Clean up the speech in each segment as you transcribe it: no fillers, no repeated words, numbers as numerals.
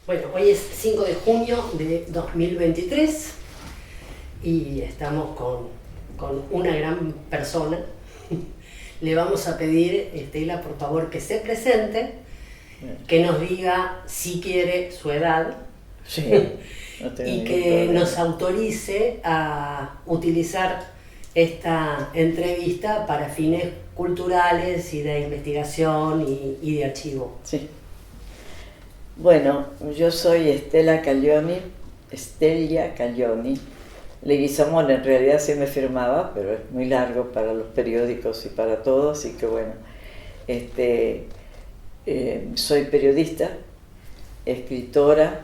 Bueno, hoy es 5 de junio de 2023 y estamos con una gran persona. Le vamos a pedir, Estela, por favor, que se presente, que nos diga si quiere su edad. Sí, no tengo y ningún que problema. nos autorice a utilizar esta entrevista para fines culturales y de investigación y de archivo. Sí. Bueno, yo soy Stelia Caglioni. Leguizamón en realidad sí me firmaba, pero es muy largo para los periódicos y para todos, así que bueno. Soy periodista, escritora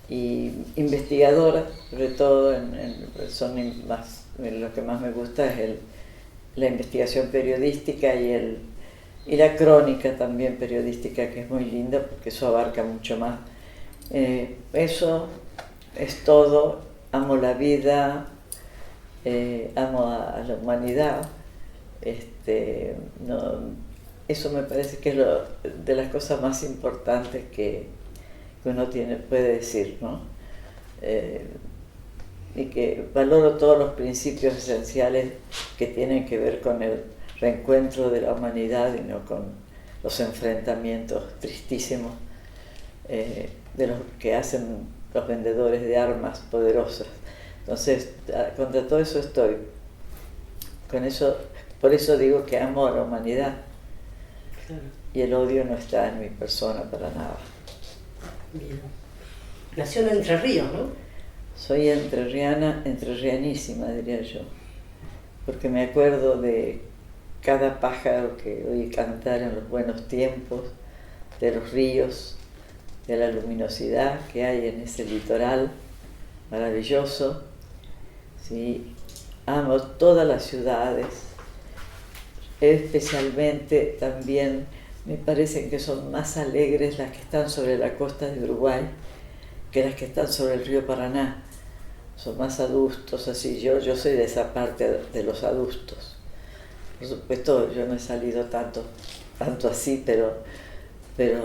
y investigadora, sobre todo lo que más me gusta es la investigación periodística y la crónica también periodística, que es muy linda porque eso abarca mucho más. Eso es todo. Amo la vida, amo a la humanidad. Eso me parece que es de las cosas más importantes que uno puede decir, ¿no? Y que valoro todos los principios esenciales que tienen que ver con el reencuentro de la humanidad y no con los enfrentamientos tristísimos de los que hacen los vendedores de armas poderosas. Entonces, contra todo eso estoy. Por eso digo que amo a la humanidad. Claro. Y el odio no está en mi persona para nada. Bien. Nació en Entre Ríos, ¿no? Soy entrerrianísima, diría yo, porque me acuerdo de cada pájaro que oí cantar en los buenos tiempos, de los ríos, de la luminosidad que hay en ese litoral maravilloso. Sí, amo todas las ciudades, especialmente también me parecen que son más alegres las que están sobre la costa de Uruguay que las que están sobre el río Paraná. Son más adustos, así. Yo soy de esa parte de los adustos. Por supuesto, yo no he salido tanto así, pero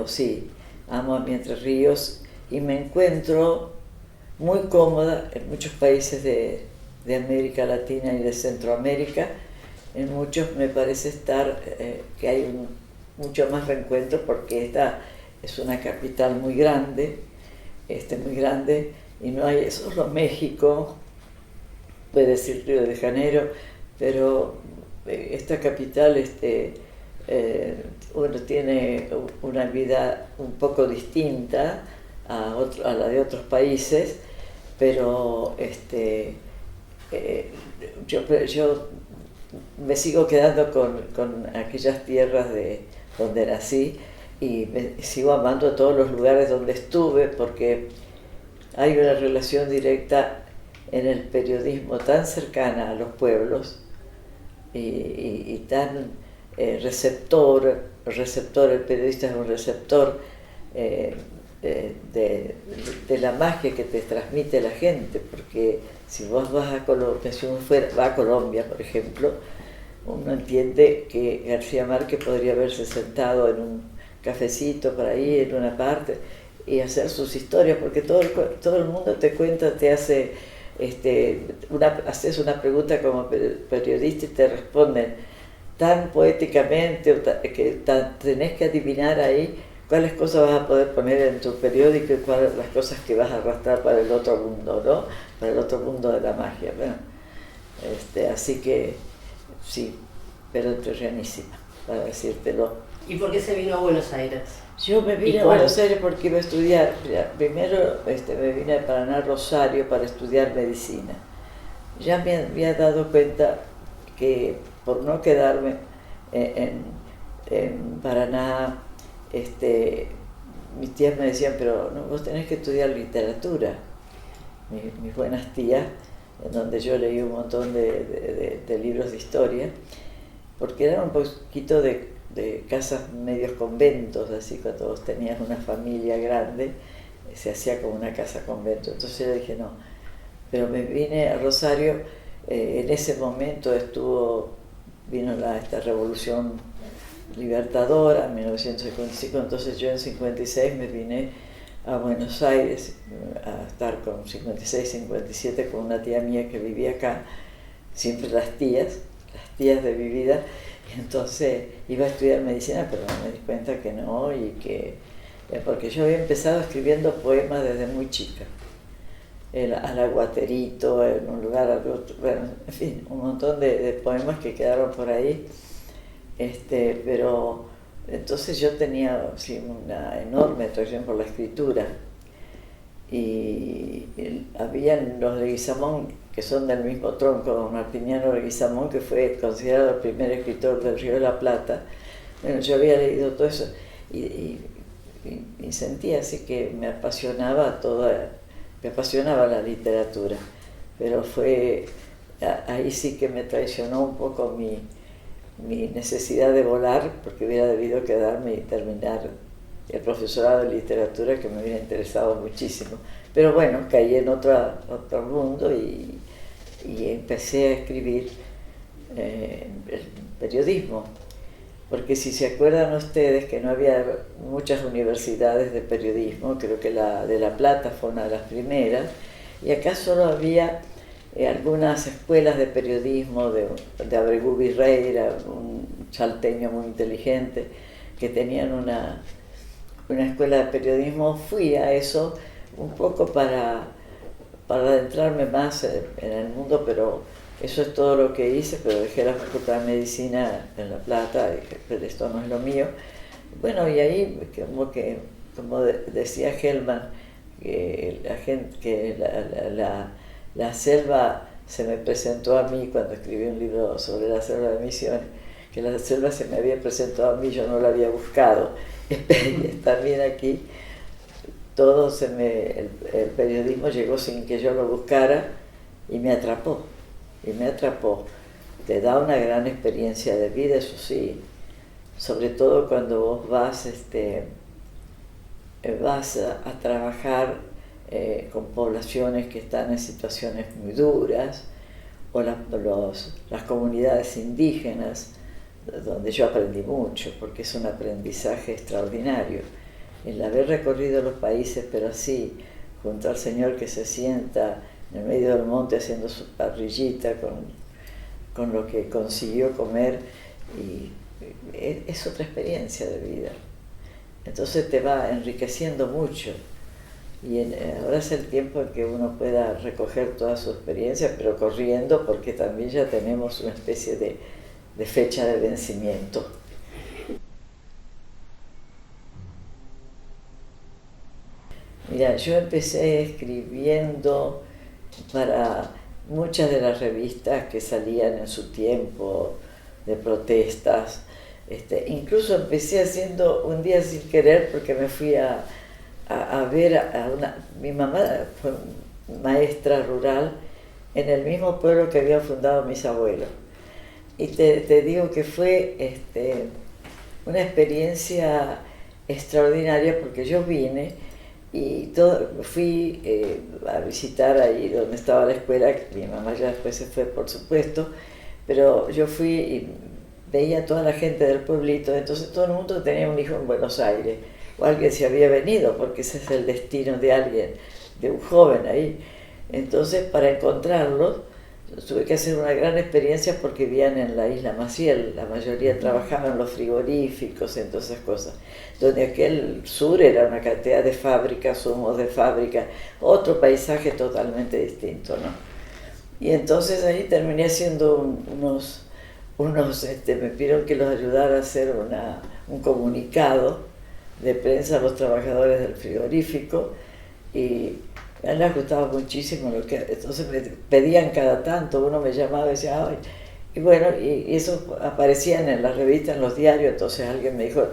sí, amo a mi Entre Ríos y me encuentro muy cómoda en muchos países de América Latina y de Centroamérica. En muchos me parece que hay mucho más reencuentro porque esta es una capital muy grande, y no hay solo México, puede decir Río de Janeiro, pero esta capital tiene una vida un poco distinta a la de otros países, pero yo me sigo quedando con aquellas tierras donde nací y sigo amando a todos los lugares donde estuve porque hay una relación directa en el periodismo tan cercana a los pueblos y tan receptor, el periodista es un receptor de la magia que te transmite la gente, porque si vos vas a Colombia, si uno va a Colombia, por ejemplo, uno entiende que García Márquez podría haberse sentado en un cafecito por ahí, en una parte, y hacer sus historias, porque todo el mundo te cuenta, te hace, haces una pregunta como periodista y te responden tan poéticamente que tenés que adivinar ahí cuáles cosas vas a poder poner en tu periódico y cuáles las cosas que vas a arrastrar para el otro mundo, ¿no? Para el otro mundo de la magia. Bueno, así que sí, pero entrerrianísima, para decírtelo. ¿Y por qué se vino a Buenos Aires? Yo me vine a Buenos Aires porque iba a estudiar. Primero me vine a Paraná, Rosario, para estudiar medicina. Ya me había dado cuenta que por no quedarme en Paraná, mis tías me decían, pero no, vos tenés que estudiar literatura. Mis buenas tías, en donde yo leí un montón de libros de historia, porque eran un poquito de casas medios conventos, así cuando vos tenías una familia grande, se hacía como una casa convento. Entonces yo dije no, pero me vine a Rosario, en ese momento vino esta revolución libertadora en 1955, entonces yo en 56 me vine a Buenos Aires a estar con 56, 57 con una tía mía que vivía acá, siempre las tías de mi vida. Entonces iba a estudiar medicina, pero me di cuenta que no, y que porque yo había empezado escribiendo poemas desde muy chica, al aguaterito, en un lugar al otro, bueno, en fin, un montón de poemas que quedaron por ahí, pero entonces yo tenía sí, una enorme atracción por la escritura, y habían los Leguizamón, que son del mismo tronco, don Martiniano Leguizamón, que fue considerado el primer escritor del Río de la Plata. Bueno, yo había leído todo eso y sentía así que me apasionaba la literatura, pero ahí sí que me traicionó un poco mi necesidad de volar, porque hubiera debido quedarme y terminar el profesorado de literatura, que me hubiera interesado muchísimo. Pero bueno, caí en otro mundo y empecé a escribir el periodismo, porque si se acuerdan ustedes que no había muchas universidades de periodismo, creo que la de La Plata fue una de las primeras, y acá solo había algunas escuelas de periodismo de Abregu Virreira, un salteño muy inteligente, que tenían una escuela de periodismo. Fui a eso un poco para adentrarme más en el mundo, pero eso es todo lo que hice, pero dejé la Facultad de Medicina en La Plata, y dije, pero esto no es lo mío. Bueno, y ahí como decía Hellman, que la selva se me presentó a mí cuando escribí un libro sobre la selva de Misiones, que la selva se me había presentado a mí, yo no la había buscado. Y también aquí el periodismo llegó sin que yo lo buscara y me atrapó. Te da una gran experiencia de vida, eso sí, sobre todo cuando vos vas a trabajar con poblaciones que están en situaciones muy duras, o las comunidades indígenas, donde yo aprendí mucho, porque es un aprendizaje extraordinario. El haber recorrido los países, pero así, junto al señor que se sienta en el medio del monte haciendo su parrillita con lo que consiguió comer, y es otra experiencia de vida. Entonces te va enriqueciendo mucho, y ahora es el tiempo en que uno pueda recoger toda su experiencia, pero corriendo, porque también ya tenemos una especie de fecha de vencimiento. Mira, yo empecé escribiendo para muchas de las revistas que salían en su tiempo de protestas. Incluso empecé haciendo un día sin querer, porque me fui a ver mi mamá fue maestra rural en el mismo pueblo que habían fundado mis abuelos. Y te digo que fue una experiencia extraordinaria, porque yo vine y fui a visitar ahí donde estaba la escuela. Mi mamá ya después se fue, por supuesto, pero yo fui y veía a toda la gente del pueblito. Entonces todo el mundo tenía un hijo en Buenos Aires, o alguien se había venido, porque ese es el destino de alguien, de un joven ahí. Entonces, para encontrarlos, tuve que hacer una gran experiencia, porque vivían en la isla Maciel, la mayoría trabajaban en los frigoríficos, en todas esas cosas, donde aquel sur era una cantidad de fábricas, humos de fábrica, otro paisaje totalmente distinto, ¿no? Y entonces ahí terminé haciendo me pidieron que los ayudara a hacer un comunicado de prensa a los trabajadores del frigorífico, y a él les gustaba muchísimo entonces me pedían cada tanto, uno me llamaba y decía, ay, y bueno, y eso aparecía en las revistas, en los diarios. Entonces alguien me dijo,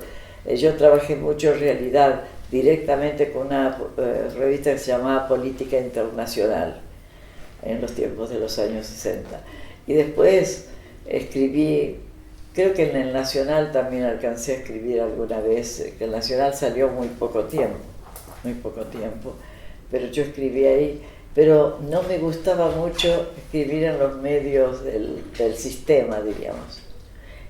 yo trabajé mucho en realidad directamente con una revista que se llamaba Política Internacional, en los tiempos de los años 60, y después escribí, creo que en el Nacional también alcancé a escribir alguna vez, que el Nacional salió muy poco tiempo, pero yo escribí ahí, pero no me gustaba mucho escribir en los medios del sistema, diríamos.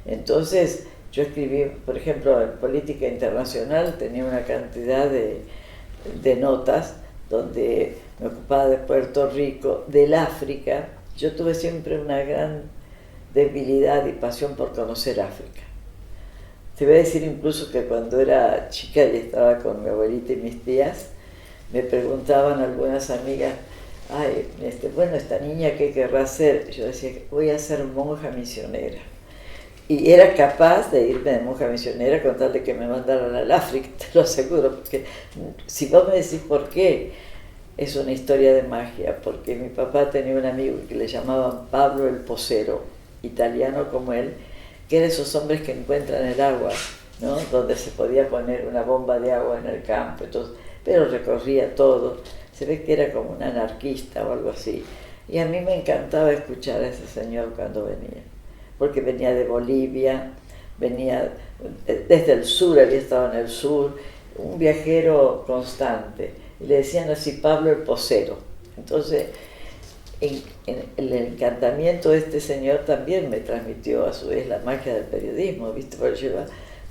Entonces yo escribí, por ejemplo, en Política Internacional, tenía una cantidad de de notas, donde me ocupaba de Puerto Rico, del África. Yo tuve siempre una gran debilidad y pasión por conocer África. Te voy a decir incluso que cuando era chica y estaba con mi abuelita y mis tías, me preguntaban algunas amigas, ay, bueno, esta niña, ¿qué querrá hacer? Yo decía, voy a ser monja misionera. Y era capaz de irme de monja misionera con tal de que me mandaran al África, te lo aseguro, porque si vos me decís por qué, es una historia de magia, porque mi papá tenía un amigo que le llamaban Pablo el Posero, italiano como él, que eran esos hombres que encuentran el agua, ¿no? Donde se podía poner una bomba de agua en el campo, entonces, pero recorría todo, se ve que era como un anarquista o algo así, y a mí me encantaba escuchar a ese señor cuando venía, porque venía de Bolivia, venía desde el sur, había estado en el sur, un viajero constante, y le decían así Pablo el Posero. Entonces, en el encantamiento de este señor también me transmitió a su vez la magia del periodismo, ¿viste? Porque yo iba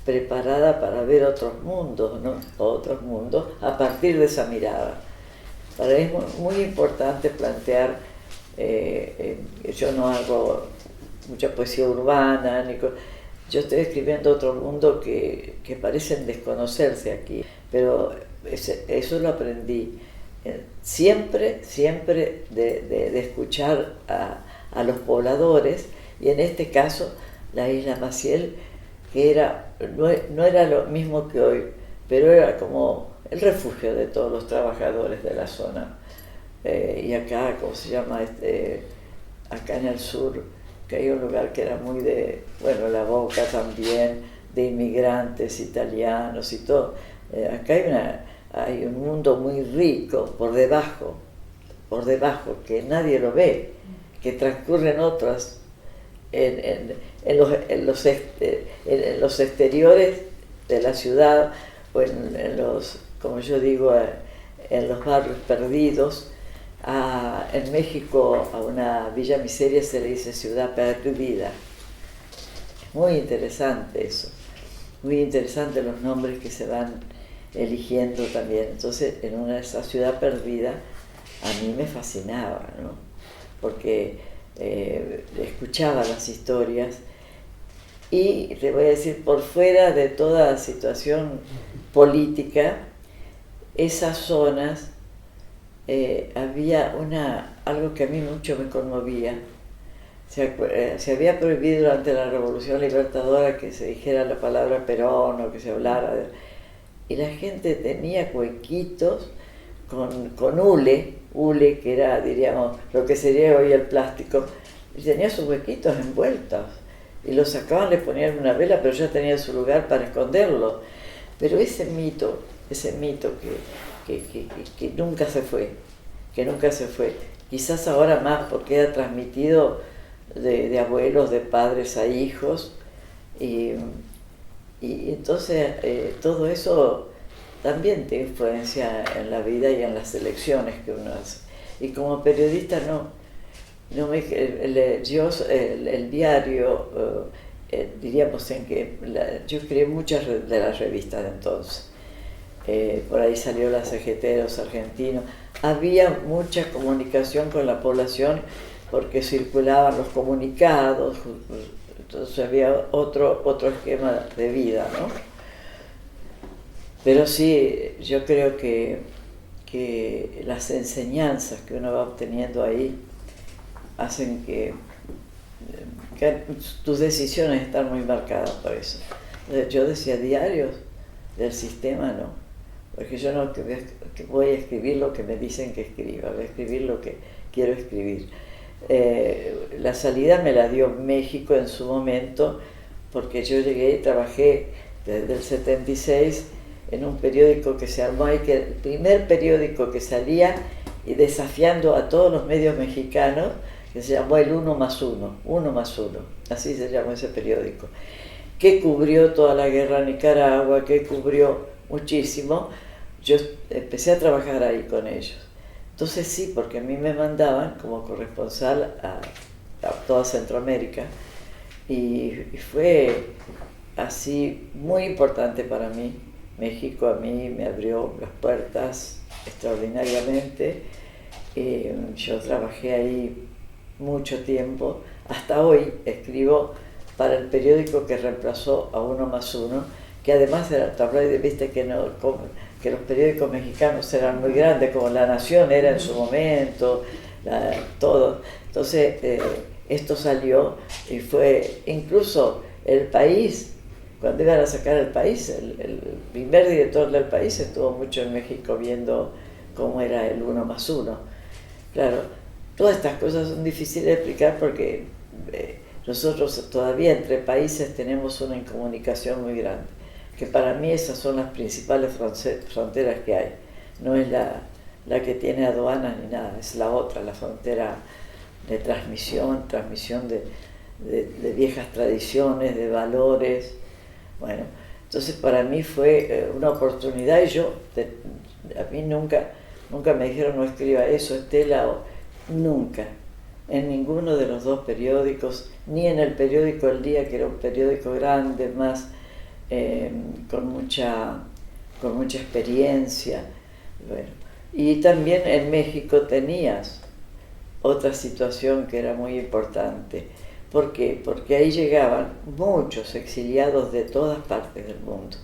preparada para ver otros mundos, ¿no? Otros mundos a partir de esa mirada. Para mí es muy importante plantear, yo no hago mucha poesía urbana, yo estoy escribiendo otro mundo que parecen desconocerse aquí, pero eso lo aprendí siempre de escuchar a los pobladores, y en este caso la isla Maciel, que no era lo mismo que hoy, pero era como el refugio de todos los trabajadores de la zona. Y acá, ¿cómo se llama? Acá en el sur, que hay un lugar que era muy bueno, La Boca también, de inmigrantes italianos y todo. Acá hay un mundo muy rico por debajo, que nadie lo ve, que transcurren otras en los exteriores de la ciudad, o en los, como yo digo, en los barrios perdidos. En México a una villa miseria se le dice ciudad perdida. Es muy interesante eso, muy interesante los nombres que se van eligiendo también. Entonces, en esa ciudad perdida a mí me fascinaba, ¿no? Porque escuchaba las historias, y te voy a decir, por fuera de toda situación política, esas zonas había algo que a mí mucho me conmovía. Se había prohibido durante la Revolución Libertadora que se dijera la palabra Perón o que se hablara y la gente tenía huequitos con hule, que era, diríamos, lo que sería hoy el plástico, y tenía sus huequitos envueltos, y los sacaban, le ponían una vela, pero ya tenía su lugar para esconderlo. Pero ese mito que nunca se fue, quizás ahora más porque ha transmitido de abuelos, de padres a hijos, y entonces todo eso también te influencia en la vida y en las elecciones que uno hace. Y como periodista el diario, diríamos yo escribí muchas de las revistas de entonces. Por ahí salió la CGT de los argentinos. Había mucha comunicación con la población porque circulaban los comunicados, entonces había otro esquema de vida, ¿no? Pero sí, yo creo que las enseñanzas que uno va obteniendo ahí hacen que tus decisiones están muy marcadas por eso. Yo decía diarios del sistema, no, porque yo no voy a escribir lo que me dicen que escriba, voy a escribir lo que quiero escribir. La salida me la dio México en su momento, porque yo llegué y trabajé desde el 76 en un periódico que se armó ahí, que el primer periódico que salía y desafiando a todos los medios mexicanos, que se llamó el 1+1, así se llamó ese periódico, que cubrió toda la guerra en Nicaragua, que cubrió muchísimo. Yo empecé a trabajar ahí con ellos. Entonces sí, porque a mí me mandaban como corresponsal a toda Centroamérica, y fue así muy importante para mí México a mí me abrió las puertas extraordinariamente. Yo trabajé ahí mucho tiempo. Hasta hoy escribo para el periódico que reemplazó a Uno más Uno, que además era el tabloide, viste que los periódicos mexicanos eran muy grandes, como La Nación era en su momento, todo. Entonces esto salió y fue incluso El País, cuando iban a sacar El País, el primer director del País estuvo mucho en México viendo cómo era el Uno más Uno. Claro, todas estas cosas son difíciles de explicar porque nosotros todavía entre países tenemos una incomunicación muy grande, que para mí esas son las principales fronteras que hay. No es la que tiene aduanas ni nada, es la otra, la frontera de transmisión de viejas tradiciones, de valores. Bueno, entonces para mí fue una oportunidad y a mí nunca me dijeron no escriba eso, Estela, nunca, en ninguno de los dos periódicos, ni en el periódico El Día, que era un periódico grande, más con mucha experiencia. Bueno, y también en México tenías otra situación que era muy importante. ¿Por qué? Porque ahí llegaban muchos exiliados de todas partes del mundo.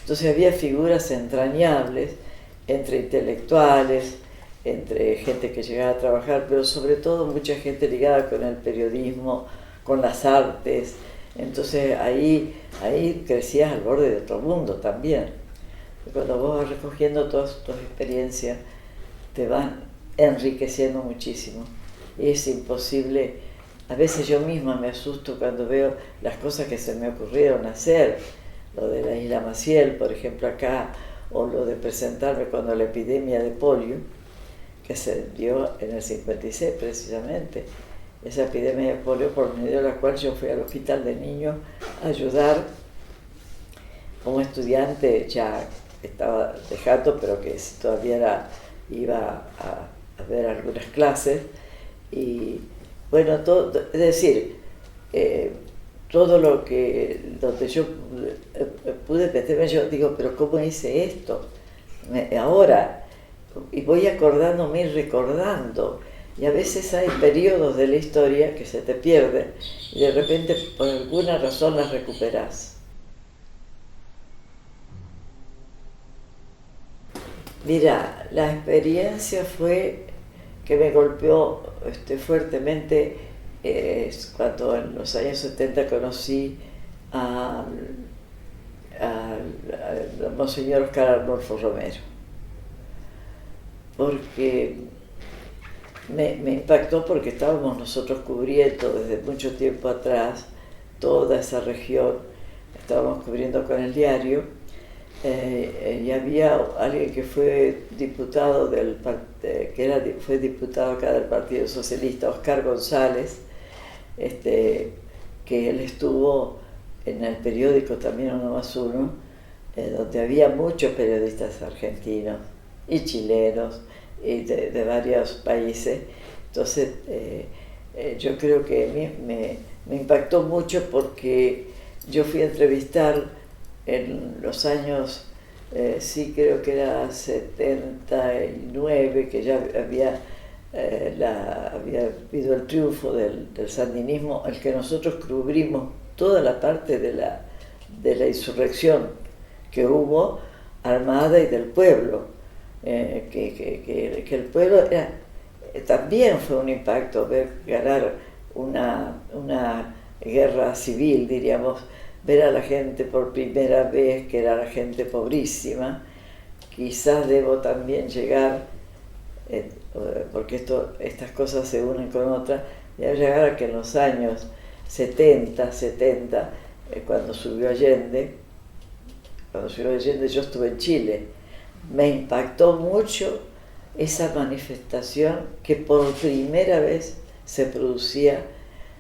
Entonces había figuras entrañables entre intelectuales, entre gente que llegaba a trabajar, pero sobre todo mucha gente ligada con el periodismo, con las artes. Entonces ahí crecías al borde de otro mundo también. Cuando vos vas recogiendo todas tus experiencias, te van enriqueciendo muchísimo. Y es imposible, a veces yo misma me asusto cuando veo las cosas que se me ocurrieron hacer, lo de la Isla Maciel, por ejemplo, acá, o lo de presentarme cuando la epidemia de polio, que se dio en el 56 precisamente, esa epidemia de polio por medio de la cual yo fui al hospital de niños a ayudar como estudiante, ya estaba dejando, pero que todavía iba a ver algunas clases, y bueno, todo, es decir, todo lo que, donde yo pude meterme, yo digo, pero ¿cómo hice esto? Ahora, y voy acordándome y recordando, y a veces hay periodos de la historia que se te pierden, y de repente por alguna razón las recuperas. Mira, la experiencia fue que me golpeó fuertemente cuando en los años 70 conocí a Monseñor Oscar Arnulfo Romero, porque me impactó porque estábamos nosotros cubriendo desde mucho tiempo atrás toda esa región, estábamos cubriendo con el diario. Y había alguien que fue diputado fue diputado acá del Partido Socialista, Oscar González, que él estuvo en el periódico también Uno más Uno, donde había muchos periodistas argentinos y chilenos y de varios países. Entonces yo creo que me impactó mucho porque yo fui a entrevistar en los años, sí creo que era 79, que ya había habido el triunfo del sandinismo, el que nosotros cubrimos toda la parte de la insurrección que hubo armada y del pueblo, que el pueblo también fue un impacto ver ganar una guerra civil, diríamos, ver a la gente por primera vez, que era la gente pobrísima. Quizás debo también llegar, porque estas cosas se unen con otras, debo llegar a que en los años 70, cuando subió Allende, yo estuve en Chile, me impactó mucho esa manifestación que por primera vez se producía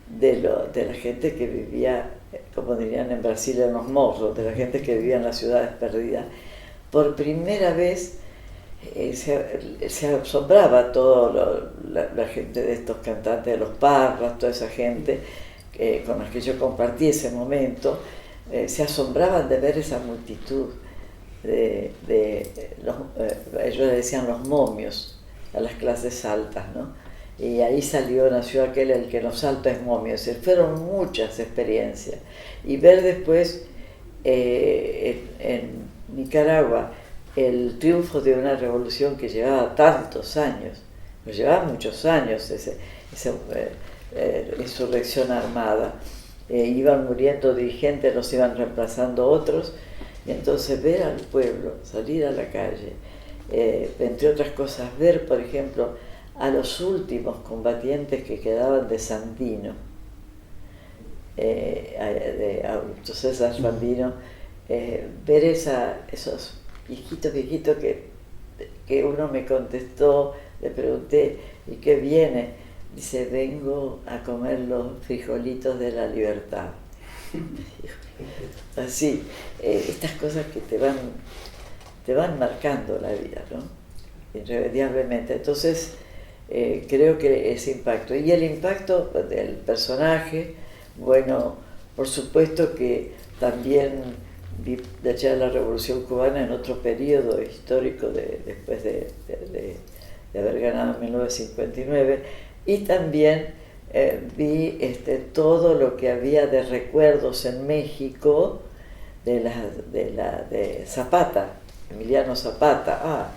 de la gente que vivía, como dirían en Brasil, en los morros, de la gente que vivía en las ciudades perdidas. Por primera vez se asombraba toda la gente de estos cantantes, de los Parras, toda esa gente con la que yo compartí ese momento, se asombraban de ver esa multitud ellos le decían los momios a las clases altas, ¿no? Y ahí nació aquel el que nos salta es momio. Es decir, fueron muchas experiencias. Y ver después en Nicaragua el triunfo de una revolución que llevaba tantos años, nos llevaba muchos años esa insurrección armada. Iban muriendo dirigentes, los iban reemplazando otros, y entonces ver al pueblo, salir a la calle, entre otras cosas, ver, por ejemplo, a los últimos combatientes que quedaban de Sandino, de Augusto César Sandino, ver esos viejitos que uno me contestó, le pregunté, ¿y qué viene? Dice, vengo a comer los frijolitos de la libertad. Así, estas cosas que te van marcando la vida, ¿no? Irremediablemente. Entonces, creo que ese impacto. Y el impacto del personaje, bueno, por supuesto que también vi ya la Revolución Cubana en otro periodo histórico después de haber ganado en 1959, y también vi todo lo que había de recuerdos en México de Zapata, Emiliano Zapata.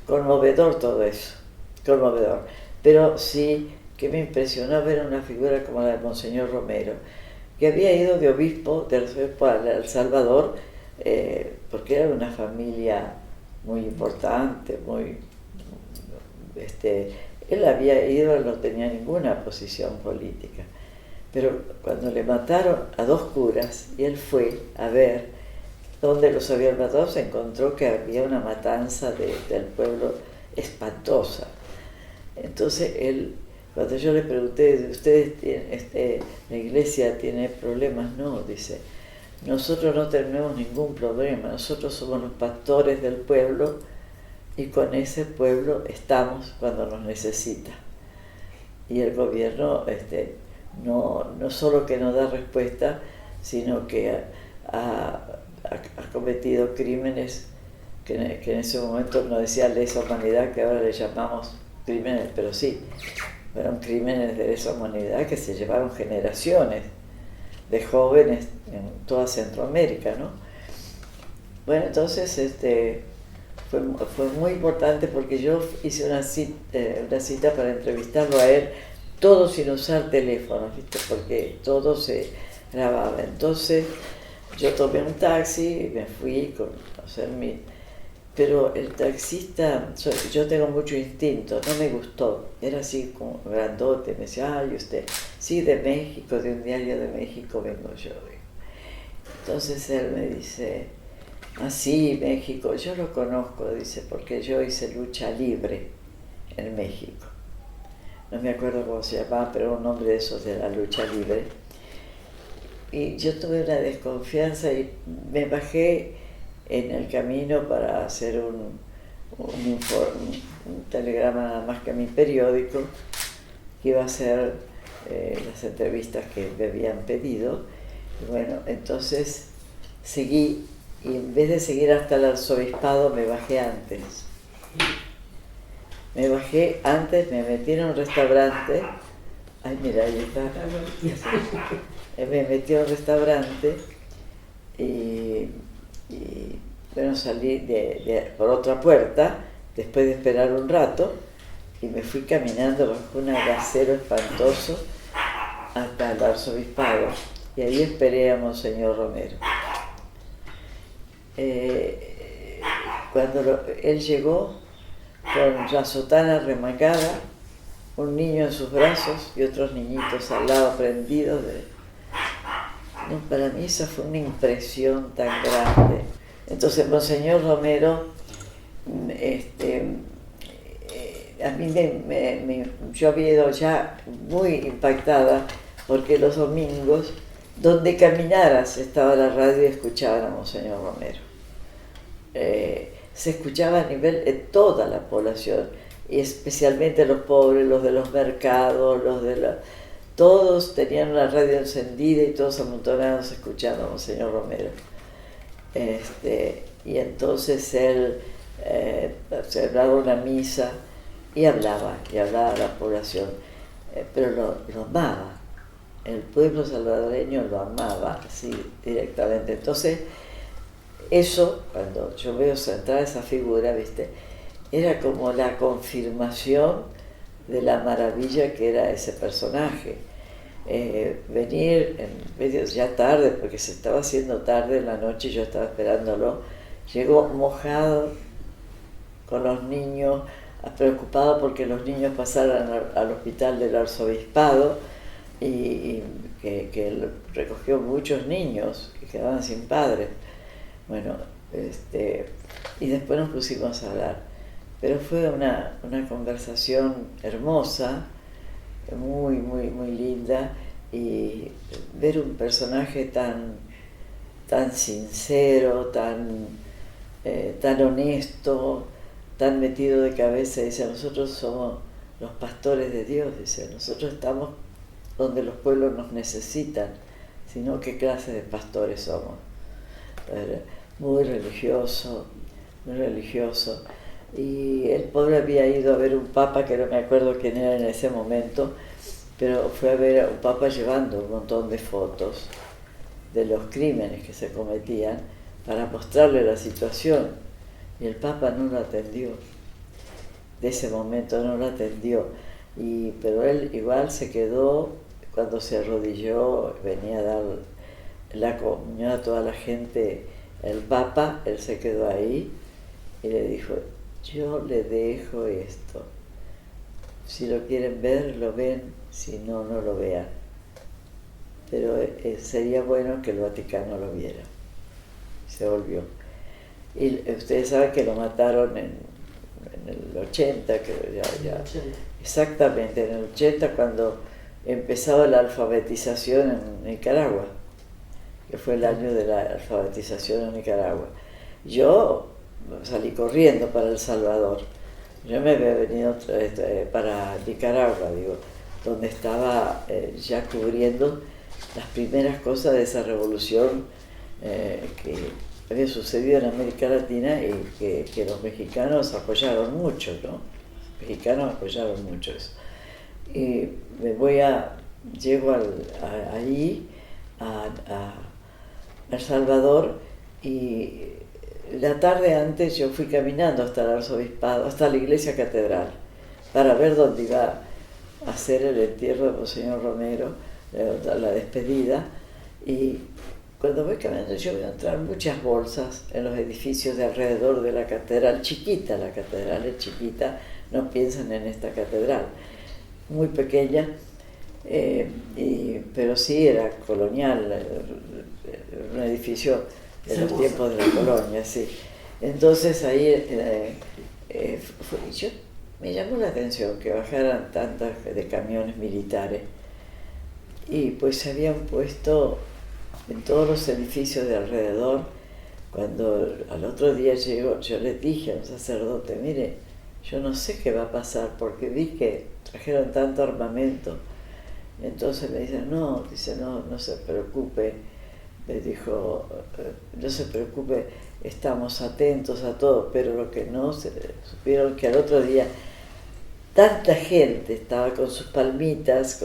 Conmovedor todo eso, conmovedor. Pero sí que me impresionó ver una figura como la de Monseñor Romero, que había ido de obispo a El Salvador, porque era una familia muy importante, él había ido, no tenía ninguna posición política, pero cuando le mataron a 2 curas y él fue a ver dónde los habían matado, se encontró que había una matanza del pueblo espantosa. Entonces él, cuando yo le pregunté, ¿ustedes tienen, la iglesia tiene problemas? No, dice, nosotros no tenemos ningún problema, nosotros somos los pastores del pueblo y con ese pueblo estamos cuando nos necesita. Y el gobierno no solo que no da respuesta, sino que ha cometido crímenes que en ese momento no decía lesa humanidad, que ahora le llamamos crímenes, pero sí, fueron crímenes de lesa humanidad que se llevaron generaciones de jóvenes en toda Centroamérica, ¿no? Bueno, entonces fue muy importante porque yo hice una cita para entrevistarlo a él, todo sin usar teléfono, ¿viste? Porque todo se grababa. Entonces yo tomé un taxi y me fui a hacer Pero el taxista, yo tengo mucho instinto, no me gustó, era así como grandote, me decía, ay, usted, sí, de México, de un diario de México vengo yo. Entonces él me dice, sí, México, yo lo conozco, dice, porque yo hice lucha libre en México. No me acuerdo cómo se llamaba, pero un nombre de esos de la lucha libre. Y yo tuve una desconfianza y me bajé en el camino para hacer un telegrama nada más que a mi periódico, que iba a hacer las entrevistas que me habían pedido. Y bueno, entonces seguí, y en vez de seguir hasta el arzobispado me bajé antes. Me metí en un restaurante. Ay, mira, ahí está. Me metí a un restaurante y bueno, salí por otra puerta, después de esperar un rato, y me fui caminando bajo un aguacero espantoso hasta el arzobispado. Y ahí esperé a Monseñor Romero. Cuando él llegó, con la sotana remangada, un niño en sus brazos y otros niñitos al lado prendidos. No, para mí esa fue una impresión tan grande. Entonces, Monseñor Romero, a mí yo había ido ya muy impactada, porque los domingos, donde caminaras, estaba la radio y escuchaban a Monseñor Romero. Se escuchaba a nivel de toda la población, y especialmente los pobres, los de los mercados, todos tenían una radio encendida y todos amontonados escuchando a Monseñor Romero. y entonces él se hablaba una misa y hablaba a la población, pero lo amaba. El pueblo salvadoreño lo amaba así directamente. Entonces, eso, cuando yo veo centrada esa figura, ¿viste? Era como la confirmación de la maravilla que era ese personaje. Venir en medio, ya tarde, porque se estaba haciendo tarde en la noche y yo estaba esperándolo, llegó mojado con los niños, preocupado porque los niños pasaran al hospital del arzobispado, y que él recogió muchos niños que quedaban sin padres. Bueno, y después nos pusimos a hablar. Pero fue una conversación hermosa, muy, muy, muy linda, y ver un personaje tan sincero, tan honesto, tan metido de cabeza. Dice, nosotros somos los pastores de Dios, dice, nosotros estamos donde los pueblos nos necesitan, sino qué clase de pastores somos. Muy religioso, muy religioso. Y el pobre había ido a ver un papa, que no me acuerdo quién era en ese momento, pero fue a ver a un papa llevando un montón de fotos de los crímenes que se cometían para mostrarle la situación. Y el papa no lo atendió. De ese momento no lo atendió. Pero él igual se quedó, cuando se arrodilló, venía a dar la comunión a toda la gente, el Papa, él se quedó ahí y le dijo, yo le dejo esto, si lo quieren ver, lo ven, si no, no lo vean, pero sería bueno que el Vaticano lo viera. Se volvió. Y ustedes saben que lo mataron en el 80, que ya, exactamente, en el 80, cuando empezaba la alfabetización en Nicaragua, que fue el año de la alfabetización en Nicaragua. Yo salí corriendo para El Salvador. Yo me había venido para Nicaragua, digo, donde estaba ya cubriendo las primeras cosas de esa revolución que había sucedido en América Latina y que los mexicanos apoyaron mucho, ¿no? Los mexicanos apoyaron mucho eso. Y llego allí a El Salvador, y la tarde antes yo fui caminando hasta el arzobispado, hasta la iglesia catedral, para ver dónde iba a hacer el entierro de Monseñor Romero, la despedida, y cuando voy caminando yo veo entrar muchas bolsas en los edificios de alrededor de la catedral, chiquita, la catedral es chiquita, no piensan en esta catedral, muy pequeña, pero sí era colonial, un edificio de los tiempos de la colonia, sí. Entonces ahí me llamó la atención que bajaran tantas de camiones militares, y pues se habían puesto en todos los edificios de alrededor. Cuando al otro día llego, yo le dije a un sacerdote, mire, yo no sé qué va a pasar porque vi que trajeron tanto armamento. Entonces me dice, no se preocupe, me dijo, no se preocupe, estamos atentos a todo, pero lo que no se supieron que al otro día tanta gente estaba con sus palmitas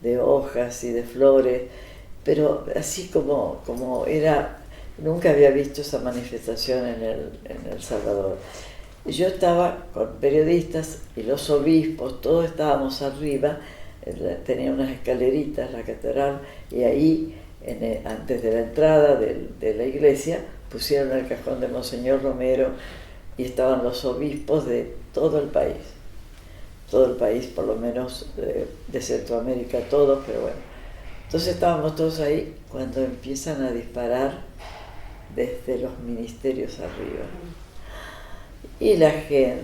de hojas y de flores, pero así como era, nunca había visto esa manifestación en El Salvador. Yo estaba con periodistas y los obispos, todos estábamos arriba, tenía unas escaleritas la catedral, y ahí, antes de la entrada de la iglesia, pusieron el cajón de Monseñor Romero, y estaban los obispos de todo el país, por lo menos de Centroamérica, todos, pero bueno. Entonces estábamos todos ahí cuando empiezan a disparar desde los ministerios arriba. Y la gente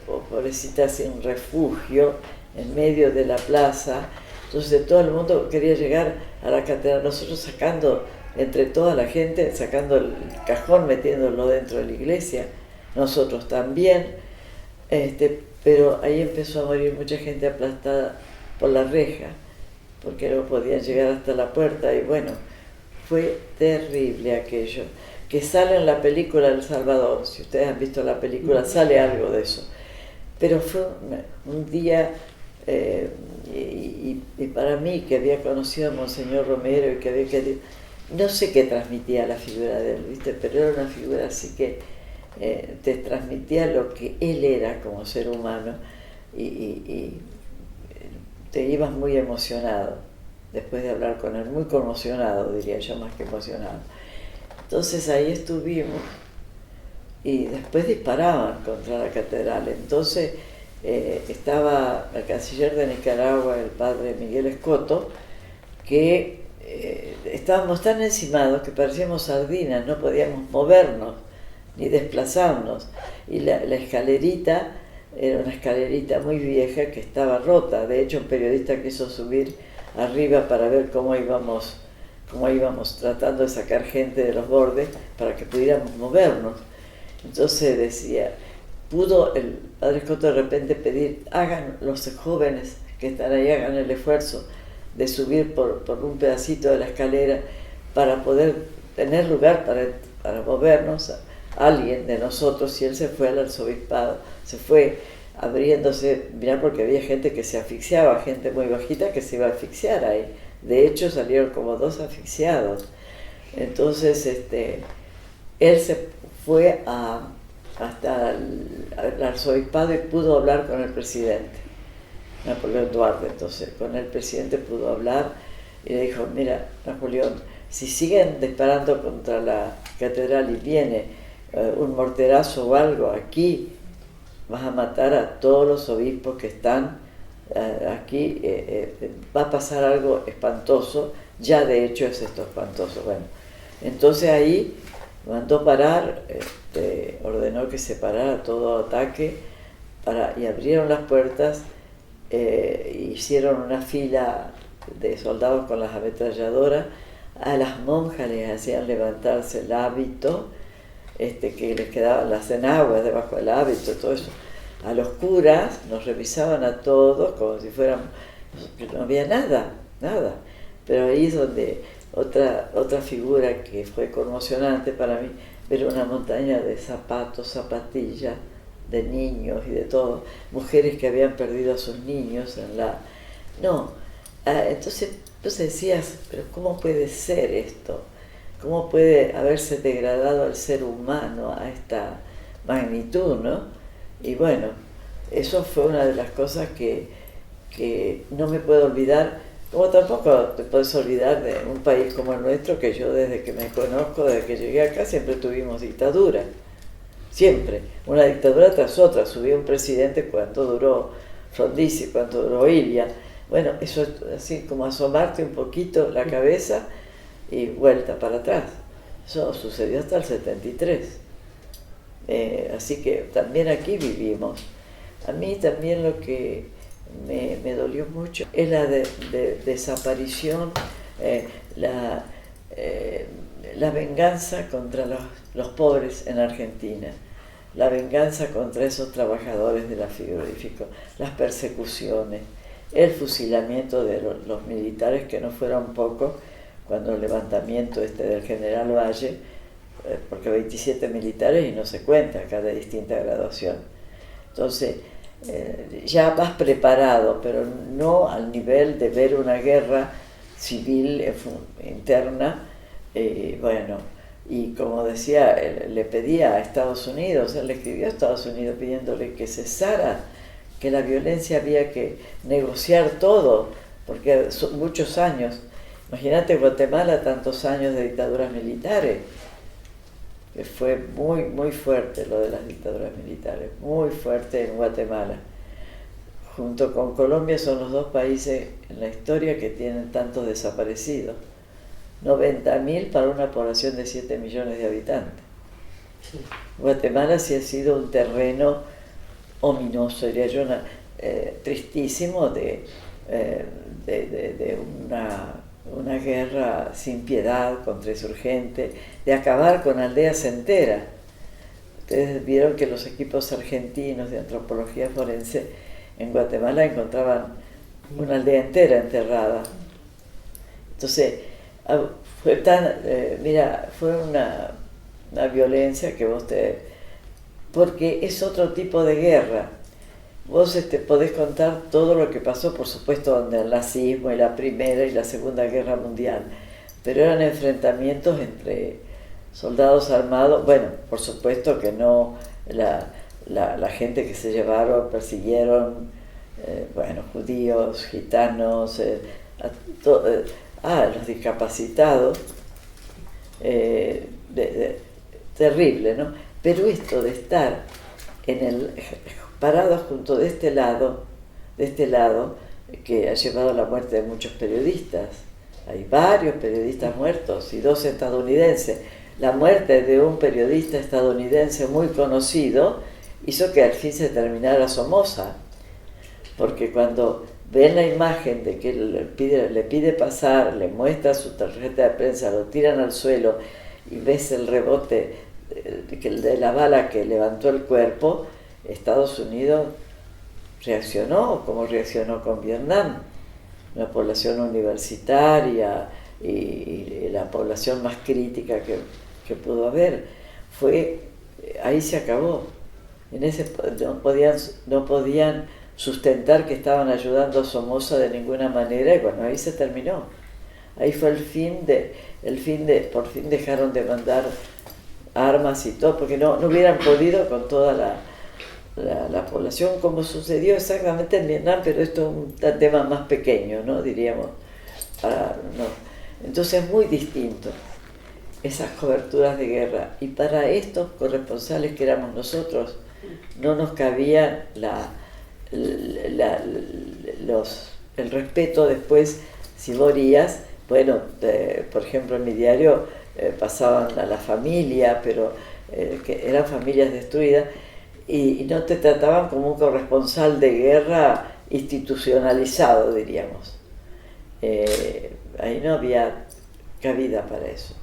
pobrecita, sin refugio en medio de la plaza. Entonces todo el mundo quería llegar a la catedral, nosotros sacando, entre toda la gente, sacando el cajón, metiéndolo dentro de la iglesia, nosotros también, pero ahí empezó a morir mucha gente aplastada por la reja, porque no podían llegar hasta la puerta, y bueno, Fue terrible aquello, que sale en la película El Salvador. Si ustedes han visto la película, sale algo de eso. Pero fue un día, y para mí, que había conocido a Monseñor Romero y que había querido, no sé qué transmitía la figura de él, ¿viste? Pero era una figura así que te transmitía lo que él era como ser humano, y te ibas muy emocionado después de hablar con él, muy conmocionado, diría yo, más que emocionado. Entonces ahí estuvimos y después disparaban contra la catedral. Entonces estaba el canciller de Nicaragua, el padre Miguel Escoto, que estábamos tan encimados que parecíamos sardinas, no podíamos movernos ni desplazarnos. Y la escalerita era una escalerita muy vieja que estaba rota. De hecho, un periodista quiso subir arriba para ver cómo íbamos tratando de sacar gente de los bordes para que pudiéramos movernos. Entonces decía, pudo el padre Escoto de repente pedir, hagan los jóvenes que están ahí, hagan el esfuerzo de subir por un pedacito de la escalera para poder tener lugar para movernos. Alguien de nosotros, y él se fue al arzobispado, se fue abriéndose, mirá, porque había gente que se asfixiaba, gente muy bajita que se iba a asfixiar ahí. De hecho salieron como 2 asfixiados. Entonces él se fue hasta el arzobispado y pudo hablar con el presidente, Napoleón Duarte. Entonces con el presidente pudo hablar y le dijo, mira, Napoleón, si siguen disparando contra la catedral y viene un morterazo o algo aquí, vas a matar a todos los obispos que están aquí, va a pasar algo espantoso. Ya de hecho es esto espantoso. Bueno, entonces ahí mandó parar, ordenó que se parara todo ataque, y abrieron las puertas, hicieron una fila de soldados con las ametralladoras. A las monjas les hacían levantarse el hábito, que les quedaban las enaguas debajo del hábito, todo eso. A los curas nos revisaban a todos como si fuéramos, no había nada. Pero ahí es donde otra figura que fue conmocionante para mí, ver una montaña de zapatos, zapatillas, de niños y de todo, mujeres que habían perdido a sus niños entonces decías, pero ¿cómo puede ser esto? ¿Cómo puede haberse degradado el ser humano a esta magnitud, no? Y bueno, eso fue una de las cosas que no me puedo olvidar, como tampoco te puedes olvidar de un país como el nuestro, que yo desde que me conozco, desde que llegué acá, siempre tuvimos dictadura. Siempre, una dictadura tras otra. Subía un presidente cuando duró Frondizi, cuando duró Ilia. Bueno, eso es así como asomarte un poquito la cabeza y vuelta para atrás. Eso sucedió hasta el 73. Así que también aquí vivimos. A mí también lo que me dolió mucho es la desaparición, la venganza contra los pobres en Argentina, la venganza contra esos trabajadores del frigorífico, las persecuciones, el fusilamiento de los militares, que no fueron pocos, cuando el levantamiento del general Valle, porque 27 militares y no se cuenta, cada distinta graduación. Entonces, ya vas preparado, pero no al nivel de ver una guerra civil interna. Bueno, y como decía, le pedía a Estados Unidos, él le escribió a Estados Unidos pidiéndole que cesara, que la violencia había que negociar todo, porque son muchos años. Imagínate Guatemala, tantos años de dictaduras militares. Fue muy, muy fuerte lo de las dictaduras militares, muy fuerte en Guatemala. Junto con Colombia son los 2 países en la historia que tienen tantos desaparecidos. 90.000 para una población de 7 millones de habitantes. Sí. Guatemala sí ha sido un terreno ominoso, diría yo, tristísimo de una guerra sin piedad contra insurgentes, de acabar con aldeas enteras. Ustedes vieron que los equipos argentinos de antropología forense en Guatemala encontraban una aldea entera enterrada. Entonces, Fue mira, fue una violencia que porque es otro tipo de guerra. Vos podés contar todo lo que pasó, por supuesto, donde el nazismo y la Primera y la Segunda Guerra Mundial, pero eran enfrentamientos entre soldados armados, bueno, por supuesto que no la gente que se llevaron, persiguieron, bueno, judíos, gitanos, los discapacitados, terrible, ¿no? Pero esto de estar parados junto de este lado, que ha llevado a la muerte de muchos periodistas. Hay varios periodistas muertos y 2 estadounidenses. La muerte de un periodista estadounidense muy conocido hizo que al fin se terminara Somoza, porque cuando ven la imagen de que le pide pasar, le muestra su tarjeta de prensa, lo tiran al suelo y ves el rebote de la bala que levantó el cuerpo, Estados Unidos reaccionó como reaccionó con Vietnam. Una población universitaria y la población más crítica que pudo haber. Ahí se acabó. No podían sustentar que estaban ayudando a Somoza de ninguna manera, y bueno, ahí se terminó. Ahí fue por fin dejaron de mandar armas y todo, porque no hubieran podido con toda la población, como sucedió exactamente en Vietnam, pero esto es un tema más pequeño, ¿no? Diríamos. Entonces es muy distinto esas coberturas de guerra, y para estos corresponsales que éramos nosotros no nos cabía el respeto. Después, si morías, bueno, por ejemplo en mi diario pasaban a la familia, pero que eran familias destruidas, y no te trataban como un corresponsal de guerra institucionalizado, diríamos. Ahí no había cabida para eso.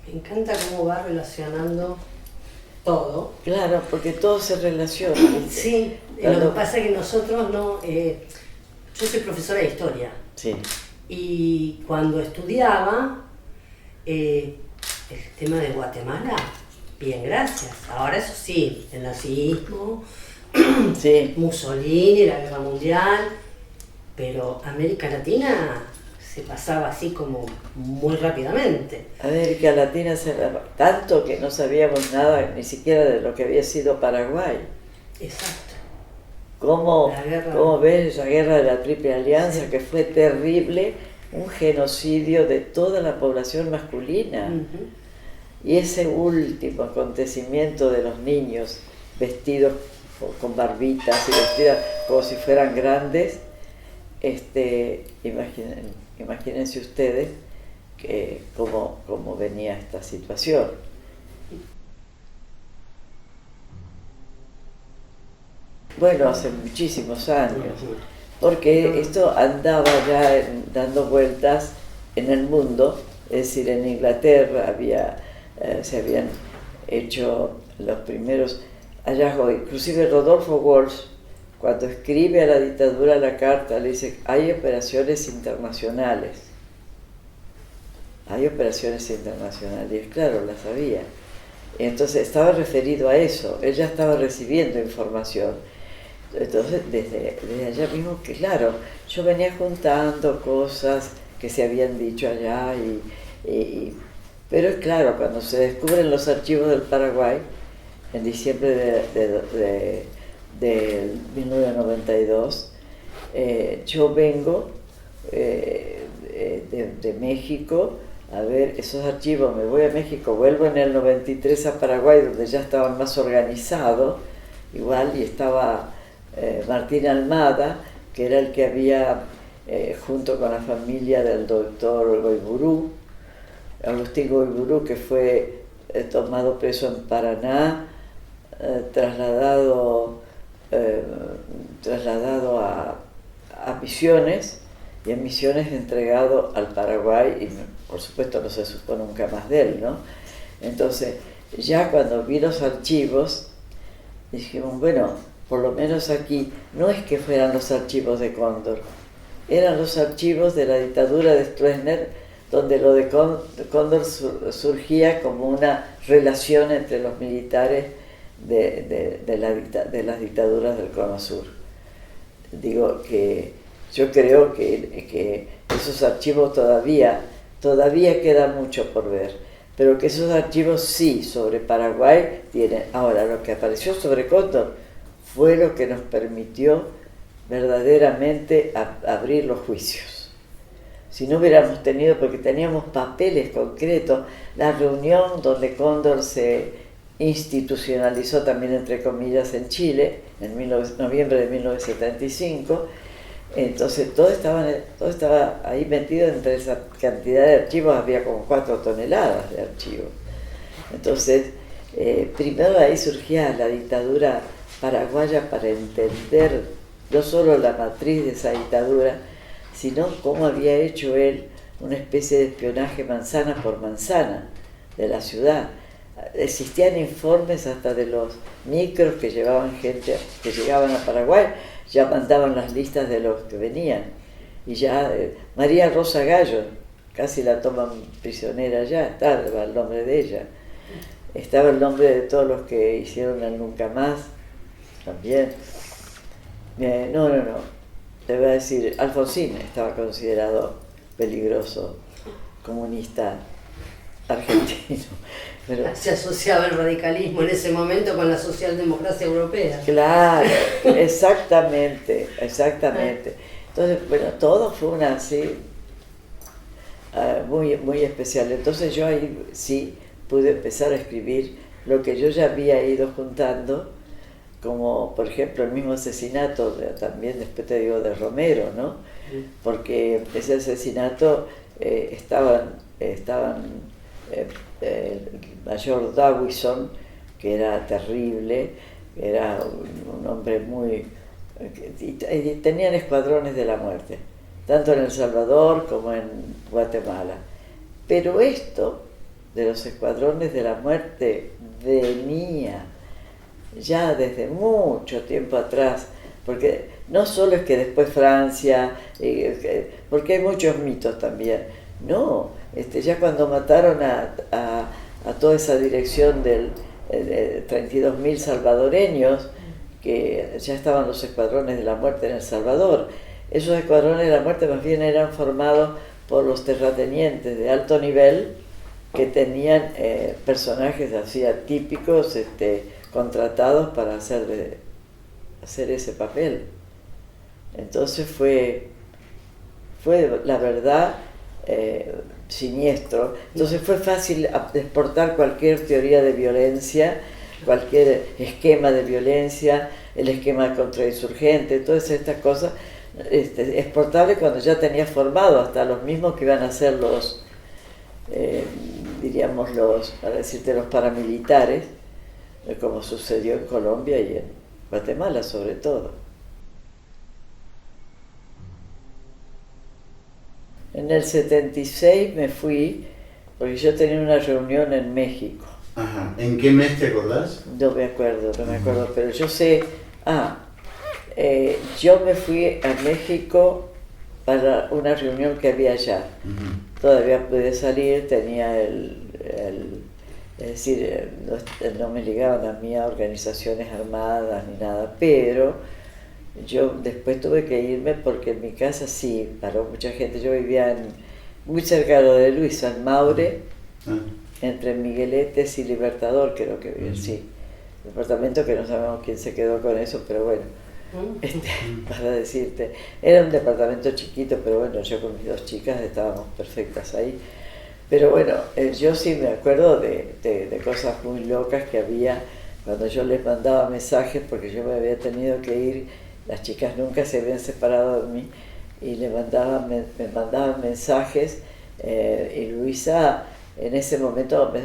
Me encanta cómo va relacionando todo. Claro, porque todo se relaciona. Sí, lo que pasa es que nosotros no... yo soy profesora de historia. Sí. Y cuando estudiaba el tema de Guatemala, bien, gracias. Ahora eso sí, el nazismo, sí, Mussolini, la Guerra Mundial, pero América Latina se pasaba así como muy rápidamente. América Latina tanto que no sabíamos nada ni siquiera de lo que había sido Paraguay. Exacto. ¿Cómo ves esa guerra de la Triple Alianza, que fue terrible, un genocidio de toda la población masculina? Uh-huh. Y ese último acontecimiento de los niños vestidos con barbitas y vestidos como si fueran grandes, imagínense ustedes cómo venía esta situación. Bueno, hace muchísimos años, porque esto andaba ya dando vueltas en el mundo, es decir, en Inglaterra se habían hecho los primeros hallazgos, inclusive Rodolfo Walsh, cuando escribe a la dictadura la carta, le dice: hay operaciones internacionales. Hay operaciones internacionales, y claro, las había. Entonces estaba referido a eso, él ya estaba recibiendo información. Entonces, desde allá mismo, que claro, yo venía juntando cosas que se habían dicho allá, pero es claro, cuando se descubren los archivos del Paraguay, en diciembre de 1992, yo vengo de México a ver esos archivos, me voy a México, vuelvo en el 93 a Paraguay, donde ya estaban más organizados, igual, y estaba Martín Almada, que era el que había, junto con la familia del doctor Goiburú, Agustín Goiburú, que fue tomado preso en Paraná, trasladado a Misiones, y en Misiones entregado al Paraguay, y por supuesto no se supo nunca más de él, ¿no? Entonces, ya cuando vi los archivos, dijimos, bueno, por lo menos aquí, no es que fueran los archivos de Cóndor, eran los archivos de la dictadura de Stroessner, donde lo de Cóndor surgía como una relación entre los militares de las dictaduras del Cono Sur. Digo que yo creo que esos archivos todavía queda mucho por ver, pero que esos archivos sí, sobre Paraguay, tienen. Ahora, lo que apareció sobre Cóndor fue lo que nos permitió verdaderamente abrir los juicios. Si no hubiéramos tenido, porque teníamos papeles concretos, la reunión donde Cóndor se institucionalizó también, entre comillas, en Chile, en noviembre de 1975, entonces todo estaba ahí metido entre esa cantidad de archivos, había como 4 toneladas de archivos. Entonces, primero ahí surgía la dictadura paraguaya para entender no solo la matriz de esa dictadura, sino cómo había hecho él una especie de espionaje manzana por manzana de la ciudad. Existían informes hasta de los micros que llevaban gente, que llegaban a Paraguay, ya mandaban las listas de los que venían. Y ya María Rosa Gallo, casi la toman prisionera ya, estaba el nombre de ella. Estaba el nombre de todos los que hicieron el Nunca Más, también. No, te voy a decir, Alfonsín estaba considerado peligroso, comunista argentino. Pero, se asociaba el radicalismo en ese momento con la socialdemocracia europea. Claro, exactamente. Entonces, bueno, todo fue una así muy, muy especial. Entonces yo ahí sí pude empezar a escribir lo que yo ya había ido juntando, como por ejemplo el mismo asesinato, también después te digo de Romero, ¿no? Porque ese asesinato estaban el mayor Dawison, que era terrible, era un hombre muy... y tenían escuadrones de la muerte, tanto en El Salvador como en Guatemala. Pero esto de los escuadrones de la muerte venía ya desde mucho tiempo atrás, porque no solo es que después Francia, porque hay muchos mitos también, no, ya cuando mataron a toda esa dirección de 32.000 salvadoreños, que ya estaban los escuadrones de la muerte en El Salvador, esos escuadrones de la muerte más bien eran formados por los terratenientes de alto nivel que tenían personajes así atípicos, contratados para hacer ese papel. Entonces fue la verdad siniestro. Entonces fue fácil exportar cualquier teoría de violencia, cualquier esquema de violencia, el esquema contrainsurgente, todas estas cosas, exportable cuando ya tenía formado hasta los mismos que iban a ser los, diríamos para decirte, los paramilitares, como sucedió en Colombia y en Guatemala sobre todo. En el 76 me fui, porque yo tenía una reunión en México. Ajá. ¿En qué mes te acordás? No me acuerdo, pero yo sé... yo me fui a México para una reunión que había allá. Todavía pude salir, tenía es decir, no me ligaban a mí a organizaciones armadas ni nada, pero yo después tuve que irme porque en mi casa sí paró mucha gente. Yo vivía muy cercano de Luis, en Maure, entre Migueletes y Libertador, creo que vivía, sí. Departamento que no sabemos quién se quedó con eso, pero bueno, para decirte, era un departamento chiquito, pero bueno, yo con mis 2 chicas estábamos perfectas ahí. Pero bueno, yo sí me acuerdo de cosas muy locas que había cuando yo les mandaba mensajes, porque yo me había tenido que ir, las chicas nunca se habían separado de mí, y me mandaban mensajes, y Luisa en ese momento me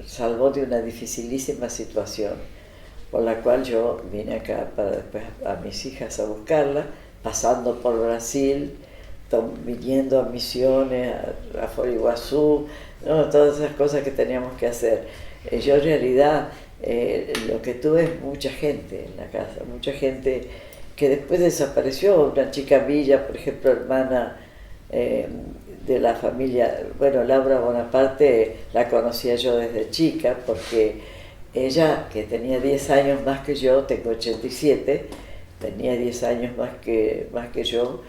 salvó de una dificilísima situación, por la cual yo vine acá para después a mis hijas a buscarla, pasando por Brasil, viniendo a Misiones, a Foz do Iguazú, ¿no? Todas esas cosas que teníamos que hacer. Yo en realidad lo que tuve es mucha gente en la casa, mucha gente que después desapareció. Una chica Villa, por ejemplo, hermana de la familia. Bueno, Laura Bonaparte la conocía yo desde chica porque ella, que tenía 10 años más que yo, tengo 87, tenía 10 años más que yo,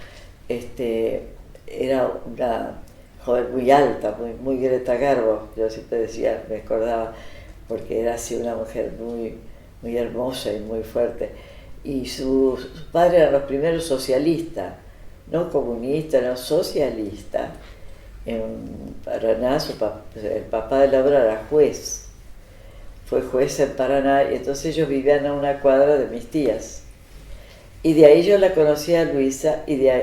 era una joven muy alta, muy Greta Garbo, yo siempre decía, me acordaba, porque era así una mujer muy hermosa y muy fuerte. Y sus padres eran los primeros socialistas, no comunistas, no socialistas. En Paraná, el papá de Laura era juez, fue juez en Paraná, y entonces ellos vivían a una cuadra de mis tías. Y de ahí yo la conocí a Luisa y a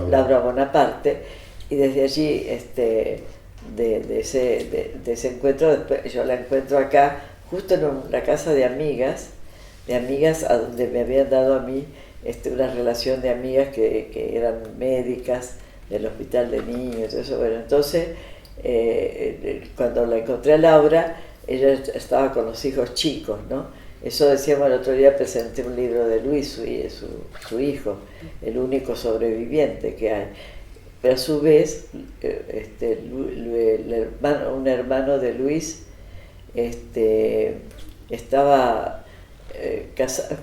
Laura Bonaparte, y desde allí, de ese encuentro, después yo la encuentro acá, justo en la casa de amigas a donde me habían dado a mí una relación de amigas que eran médicas del hospital de niños, eso. Bueno, entonces, cuando la encontré a Laura, ella estaba con los hijos chicos, ¿no? Eso decíamos el otro día, presenté un libro de Luis, su hijo, el único sobreviviente que hay. Pero a su vez, un hermano de Luis estaba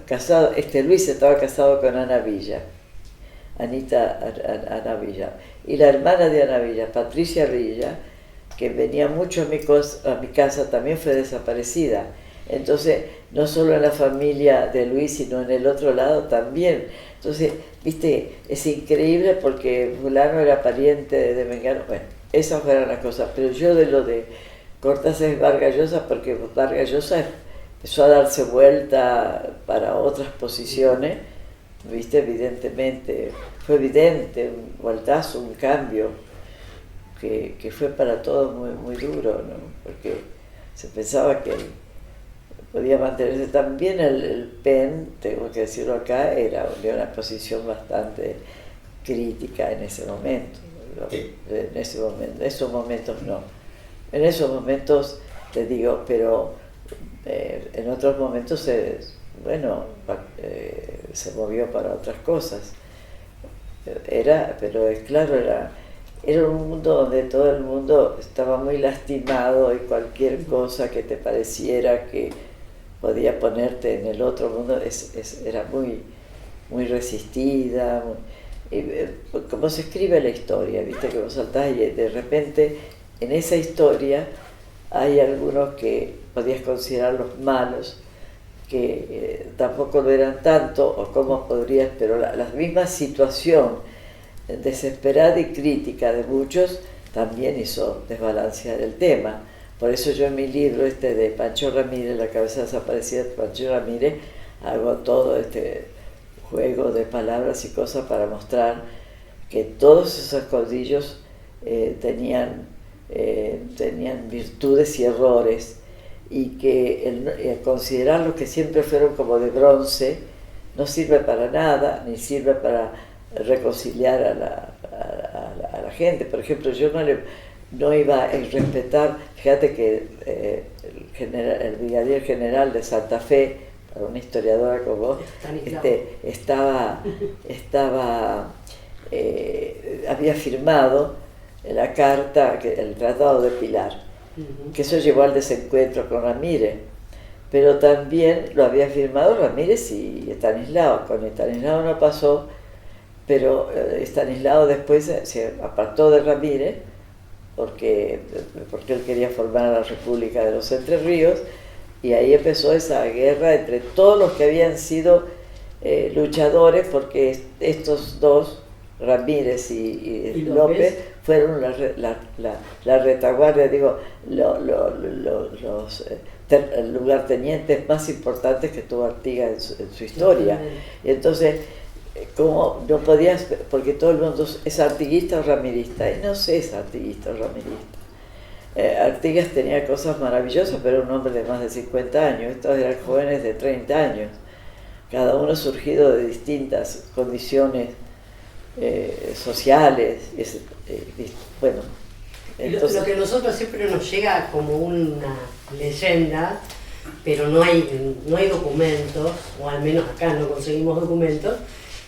casado, Luis estaba casado con Ana Villa, Ana Villa. Y la hermana de Ana Villa, Patricia Villa, que venía mucho a mi casa, también fue desaparecida. Entonces, no solo en la familia de Luis, sino en el otro lado también. Entonces, viste, es increíble porque fulano era pariente de Mengano. Bueno, esas fueron las cosas. Pero yo de lo de Cortázar y Vargas Llosa, porque Vargas Llosa empezó a darse vuelta para otras posiciones, viste, evidentemente, fue evidente, un vueltazo, un cambio, que fue para todos muy duro, ¿no? Porque se pensaba que podía mantenerse. También el PEN, tengo que decirlo acá, era de una posición bastante crítica en ese momento. En esos momentos no. En esos momentos, te digo, pero en otros momentos se movió para otras cosas. Pero es claro, era un mundo donde todo el mundo estaba muy lastimado y cualquier cosa que te pareciera que podía ponerte en el otro mundo era muy resistida, como se escribe la historia, viste, que vos saltás y de repente en esa historia hay algunos que podías considerarlos malos, que tampoco lo eran tanto, o cómo podrías, pero la misma situación desesperada y crítica de muchos también hizo desbalancear el tema. Por eso yo en mi libro de Pancho Ramírez, La cabeza desaparecida de Pancho Ramírez, hago todo este juego de palabras y cosas para mostrar que todos esos caudillos tenían virtudes y errores, y que el considerarlos que siempre fueron como de bronce no sirve para nada, ni sirve para reconciliar a la gente. Por ejemplo, yo no iba a respetar, fíjate que el brigadier general de Santa Fe, para una historiadora como vos, había firmado la carta, el Tratado de Pilar, que eso llevó al desencuentro con Ramírez, pero también lo había firmado Ramírez y Estanislao. Con Estanislao no pasó, pero Estanislao después se apartó de Ramírez porque él quería formar a la República de los Entre Ríos, y ahí empezó esa guerra entre todos los que habían sido luchadores, porque estos dos, Ramírez y López, fueron la retaguardia, digo, los lugartenientes más importantes que tuvo Artigas en su historia. Y entonces, como no podías, porque todo el mundo es artiguista o ramirista, y no sé, es artiguista o ramirista. Artigas tenía cosas maravillosas, pero era un hombre de más de 50 años, estos eran jóvenes de 30 años, cada uno surgido de distintas condiciones sociales, bueno. Entonces, lo que a nosotros siempre nos llega como una leyenda, pero no hay documentos, o al menos acá no conseguimos documentos,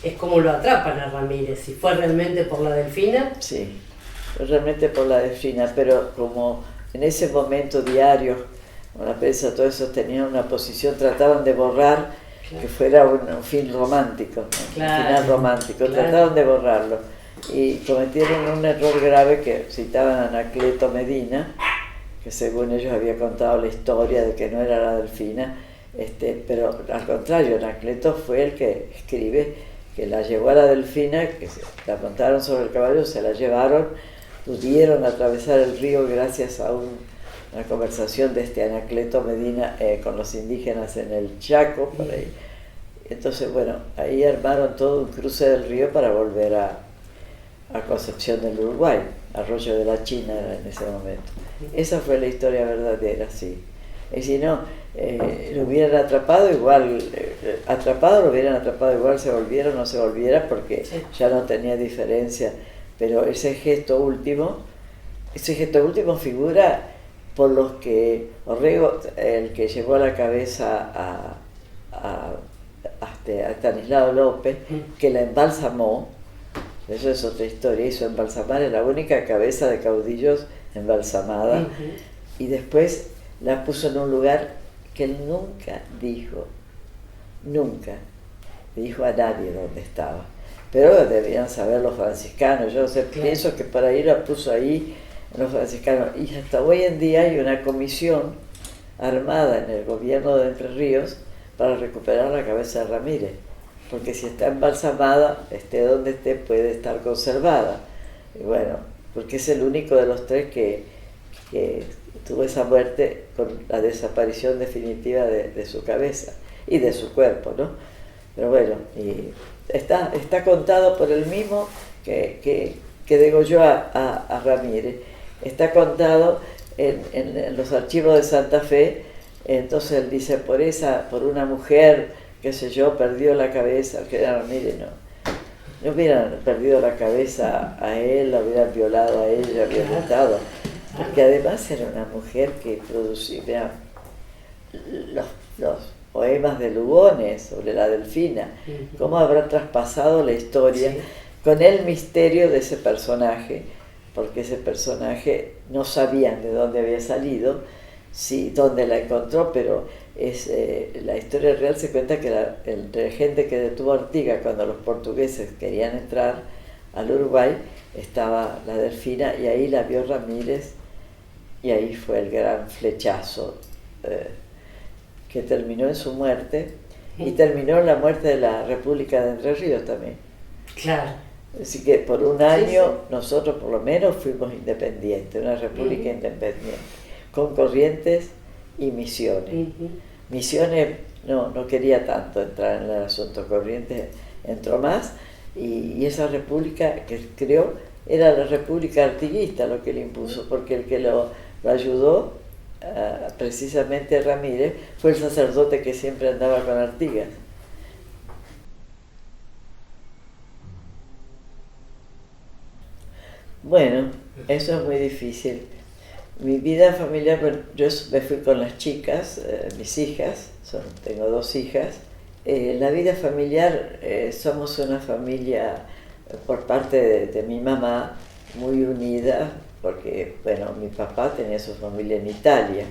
es como lo atrapan a Ramírez, si fue realmente por la Delfina. Sí, fue realmente por la Delfina, pero como en ese momento diarios, con la prensa, todo eso tenían una posición, trataban de borrar que fuera un fin romántico, un final romántico, trataron de borrarlo y cometieron un error grave que citaban a Anacleto Medina, que según ellos había contado la historia de que no era la Delfina, pero al contrario, Anacleto fue el que escribe que la llevó a la Delfina, que la montaron sobre el caballo, se la llevaron, pudieron atravesar el río gracias a una conversación de Anacleto Medina con los indígenas en el Chaco, por ahí. Entonces, bueno, ahí armaron todo un cruce del río para volver a Concepción del Uruguay, Arroyo de la China era en ese momento. Esa fue la historia verdadera, sí. Y si no, lo hubieran atrapado igual, lo hubieran atrapado igual, se volviera o no se volviera, porque ya no tenía diferencia. Pero ese gesto último figura por los que Orrego, el que llevó a la cabeza a Estanislao López, que la embalsamó. Eso es otra historia, hizo embalsamar, es la única cabeza de caudillos embalsamada, y después la puso en un lugar que él nunca dijo a nadie dónde estaba, pero debían saber los franciscanos. Yo pienso que por ahí la puso ahí los franciscanos, y hasta hoy en día hay una comisión armada en el gobierno de Entre Ríos para recuperar la cabeza de Ramírez, porque si está embalsamada, esté donde esté, puede estar conservada. Y bueno, porque es el único de los tres que tuvo esa muerte con la desaparición definitiva de su cabeza y de su cuerpo, ¿no? Pero bueno, y está contado por el mismo que degolló a Ramírez. Está contado en los archivos de Santa Fe. Entonces él dice, por una mujer, qué sé yo, perdió la cabeza, que era Ramírez, no hubieran perdido la cabeza a él, la hubieran violado a ella, hubieran matado, porque además era una mujer que producía los poemas de Lugones sobre la Delfina. ¿Cómo habrá traspasado la historia con el misterio de ese personaje? Porque ese personaje no sabían de dónde había salido, dónde la encontró, pero la historia real se cuenta que entre gente que detuvo a Artigas cuando los portugueses querían entrar al Uruguay, estaba la Delfina, y ahí la vio Ramírez, y ahí fue el gran flechazo que terminó en su muerte, y terminó en la muerte de la República de Entre Ríos también. Claro. Así que por un año nosotros por lo menos fuimos independientes, una república independiente, con Corrientes y Misiones. Misiones no quería tanto entrar en el asunto, Corrientes entró más, y esa república que creó era la república artiguista lo que le impuso, porque el que lo ayudó precisamente Ramírez fue el sacerdote que siempre andaba con Artigas. Bueno, eso es muy difícil. Mi vida familiar, bueno, yo me fui con las chicas, mis hijas, tengo 2 hijas. La vida familiar, somos una familia por parte de mi mamá muy unida, porque, bueno, mi papá tenía su familia en Italia,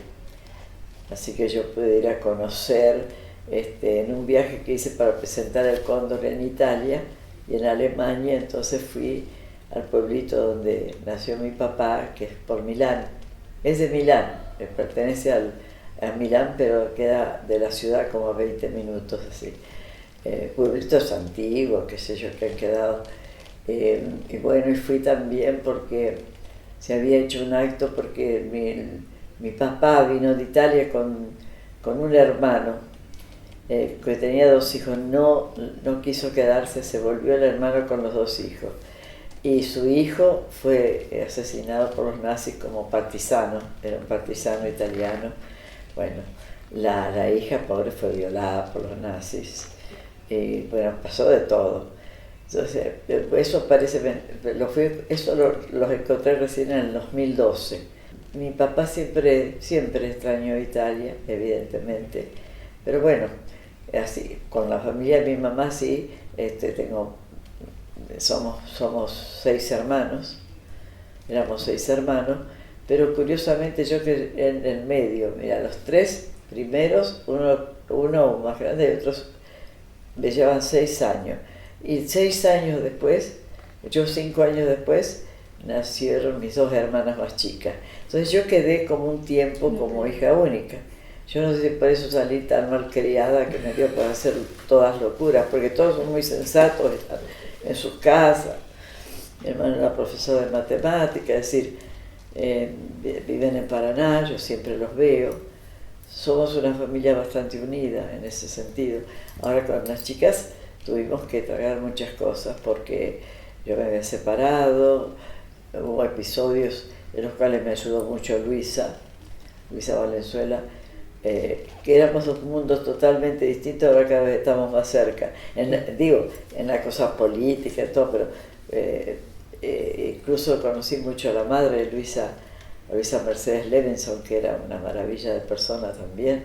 así que yo pude ir a conocer en un viaje que hice para presentar el Cóndor en Italia y en Alemania. Entonces fui al pueblito donde nació mi papá, que es por Milán. Es de Milán, pertenece a Milán, pero queda de la ciudad como a 20 minutos, así. Pueblitos antiguos, qué sé yo, que han quedado. Y bueno, y fui también porque se había hecho un acto, porque mi papá vino de Italia con un hermano que tenía 2 hijos, no quiso quedarse, se volvió el hermano con los 2 hijos. Y su hijo fue asesinado por los nazis como partisano, era un partisano italiano. Bueno, la hija pobre fue violada por los nazis. Y bueno, pasó de todo. Entonces, eso los encontré recién en el 2012. Mi papá siempre extrañó Italia, evidentemente. Pero bueno, así, con la familia de mi mamá sí, somos 6 hermanos, éramos 6 hermanos, pero curiosamente yo que en el medio, mira, los 3 primeros, uno más grande y otros me llevan 6 años. Y 6 años después, yo 5 años después, nacieron mis 2 hermanas más chicas. Entonces yo quedé como un tiempo como hija única. Yo no sé si por eso salí tan malcriada que me dio para hacer todas locuras, porque todos son muy sensatos, están en sus casas. Mi hermano era profesor de matemáticas, es decir, viven en Paraná, yo siempre los veo. Somos una familia bastante unida en ese sentido. Ahora con las chicas tuvimos que tragar muchas cosas porque yo me había separado, hubo episodios en los cuales me ayudó mucho Luisa Valenzuela, que éramos 2 mundos totalmente distintos, ahora cada vez estamos más cerca. En la cosa política y todo, pero incluso conocí mucho a la madre de Luisa Mercedes Levinson, que era una maravilla de persona también.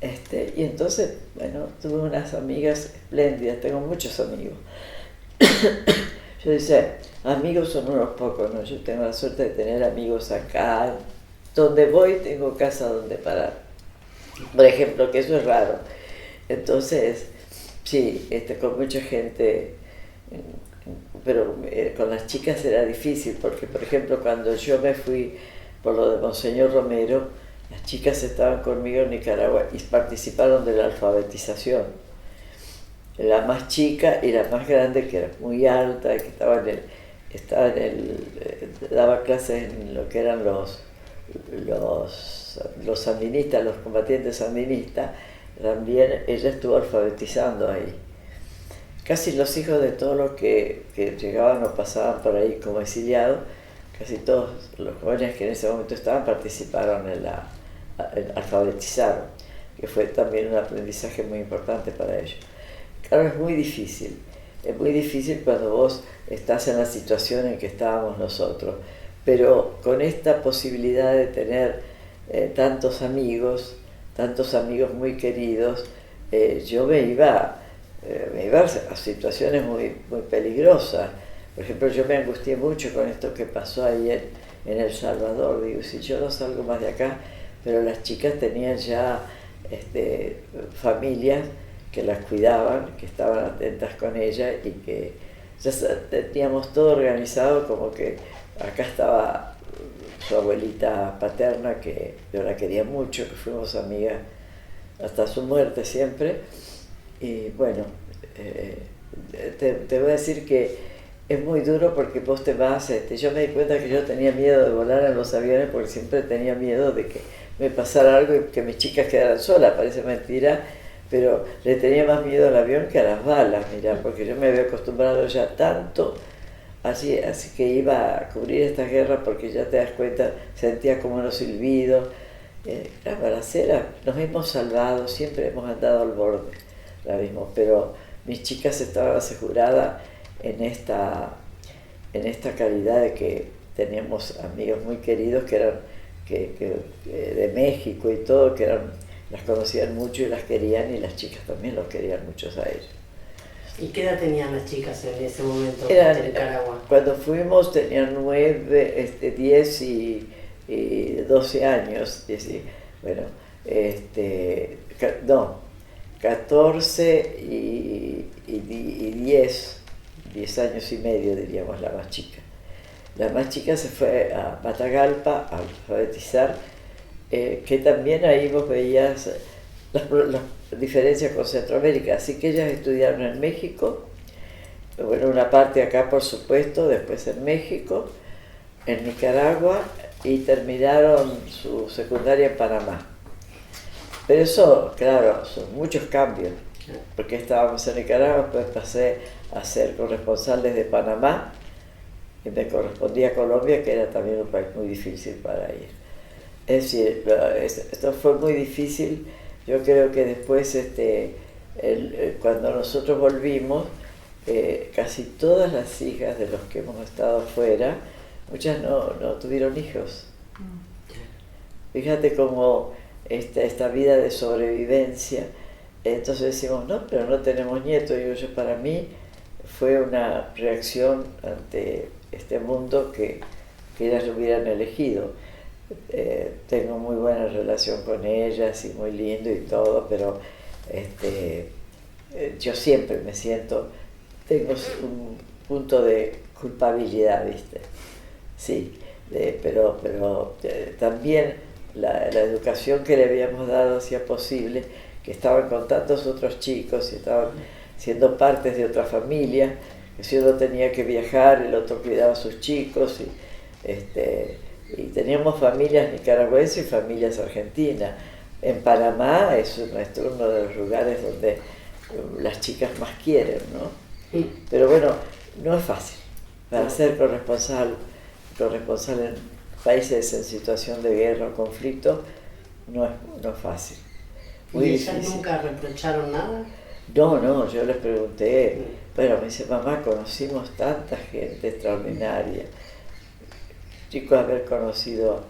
Y entonces, bueno, tuve unas amigas espléndidas, tengo muchos amigos. Yo decía, amigos son unos pocos, ¿no? Yo tengo la suerte de tener amigos acá. Donde voy tengo casa donde parar. Por ejemplo, que eso es raro. Entonces, sí, con mucha gente, pero con las chicas era difícil, porque, por ejemplo, cuando yo me fui por lo de Monseñor Romero, las chicas estaban conmigo en Nicaragua y participaron de la alfabetización. La más chica y la más grande, que era muy alta, que daba clases en lo que eran los sandinistas, los combatientes sandinistas, también ella estuvo alfabetizando ahí. Casi los hijos de todos los que llegaban o pasaban por ahí como exiliados, casi todos los jóvenes que en ese momento estaban participaron alfabetizaron, que fue también un aprendizaje muy importante para ellos. Claro, es muy difícil cuando vos estás en la situación en que estábamos nosotros, pero con esta posibilidad de tener tantos amigos muy queridos, yo me iba a situaciones muy, muy peligrosas. Por ejemplo, yo me angustié mucho con esto que pasó ahí en El Salvador. Digo, si yo no salgo más de acá, pero las chicas tenían ya familias que las cuidaban, que estaban atentas con ellas y que ya teníamos todo organizado, como que acá estaba su abuelita paterna, que yo la quería mucho, que fuimos amigas hasta su muerte siempre. Y bueno, te voy a decir que es muy duro porque vos te vas, yo me di cuenta que yo tenía miedo de volar en los aviones porque siempre tenía miedo de que me pasara algo y que mis chicas quedaran solas, parece mentira, pero le tenía más miedo al avión que a las balas, mirá, porque yo me había acostumbrado ya tanto, así que iba a cubrir estas guerras porque ya te das cuenta, sentía como unos silbidos, las balaceras, nos hemos salvado, siempre hemos andado al borde, la mismo, pero mis chicas estaban aseguradas en esta calidad de que teníamos amigos muy queridos que eran de México y todo, que las conocían mucho y las querían, y las chicas también los querían mucho a ellos. ¿Y qué edad tenían las chicas en ese momento en Nicaragua? Cuando fuimos tenían 9, 10 y 12 años, bueno, 14 y 10 años y medio, diríamos, la más chica. La más chica se fue a Matagalpa a alfabetizar, que también ahí vos veías las diferencias con Centroamérica. Así que ellas estudiaron en México, bueno, una parte acá por supuesto, después en México, en Nicaragua, y terminaron su secundaria en Panamá. Pero eso, claro, son muchos cambios, porque estábamos en Nicaragua, después pasé a ser corresponsal desde Panamá, y me correspondía a Colombia, que era también un país muy difícil para ir. Es decir, esto fue muy difícil. Yo creo que después, cuando nosotros volvimos, casi todas las hijas de los que hemos estado afuera, muchas no tuvieron hijos. Fíjate cómo esta vida de sobrevivencia, Entonces decimos, no, pero no tenemos nietos. Y yo, para mí fue una reacción ante este mundo que ellas lo hubieran elegido. Tengo muy buena relación con ellas y muy lindo y todo, pero yo siempre me siento, tengo un punto de culpabilidad, ¿viste? Sí, pero también la educación que le habíamos dado hacía posible que estaban con tantos otros chicos y estaban siendo partes de otra familia, que si uno tenía que viajar, el otro cuidaba a sus chicos, y teníamos familias nicaragüenses y familias argentinas. En Panamá es uno de los lugares donde las chicas más quieren, ¿no? Sí. Pero bueno, no es fácil. Para ser corresponsal en países en situación de guerra o conflicto, no es fácil. Muy ¿Y ellas difícil. nunca reprocharon nada? No, yo les pregunté, bueno, me dice, mamá, conocimos tanta gente extraordinaria. Chicos, haber conocido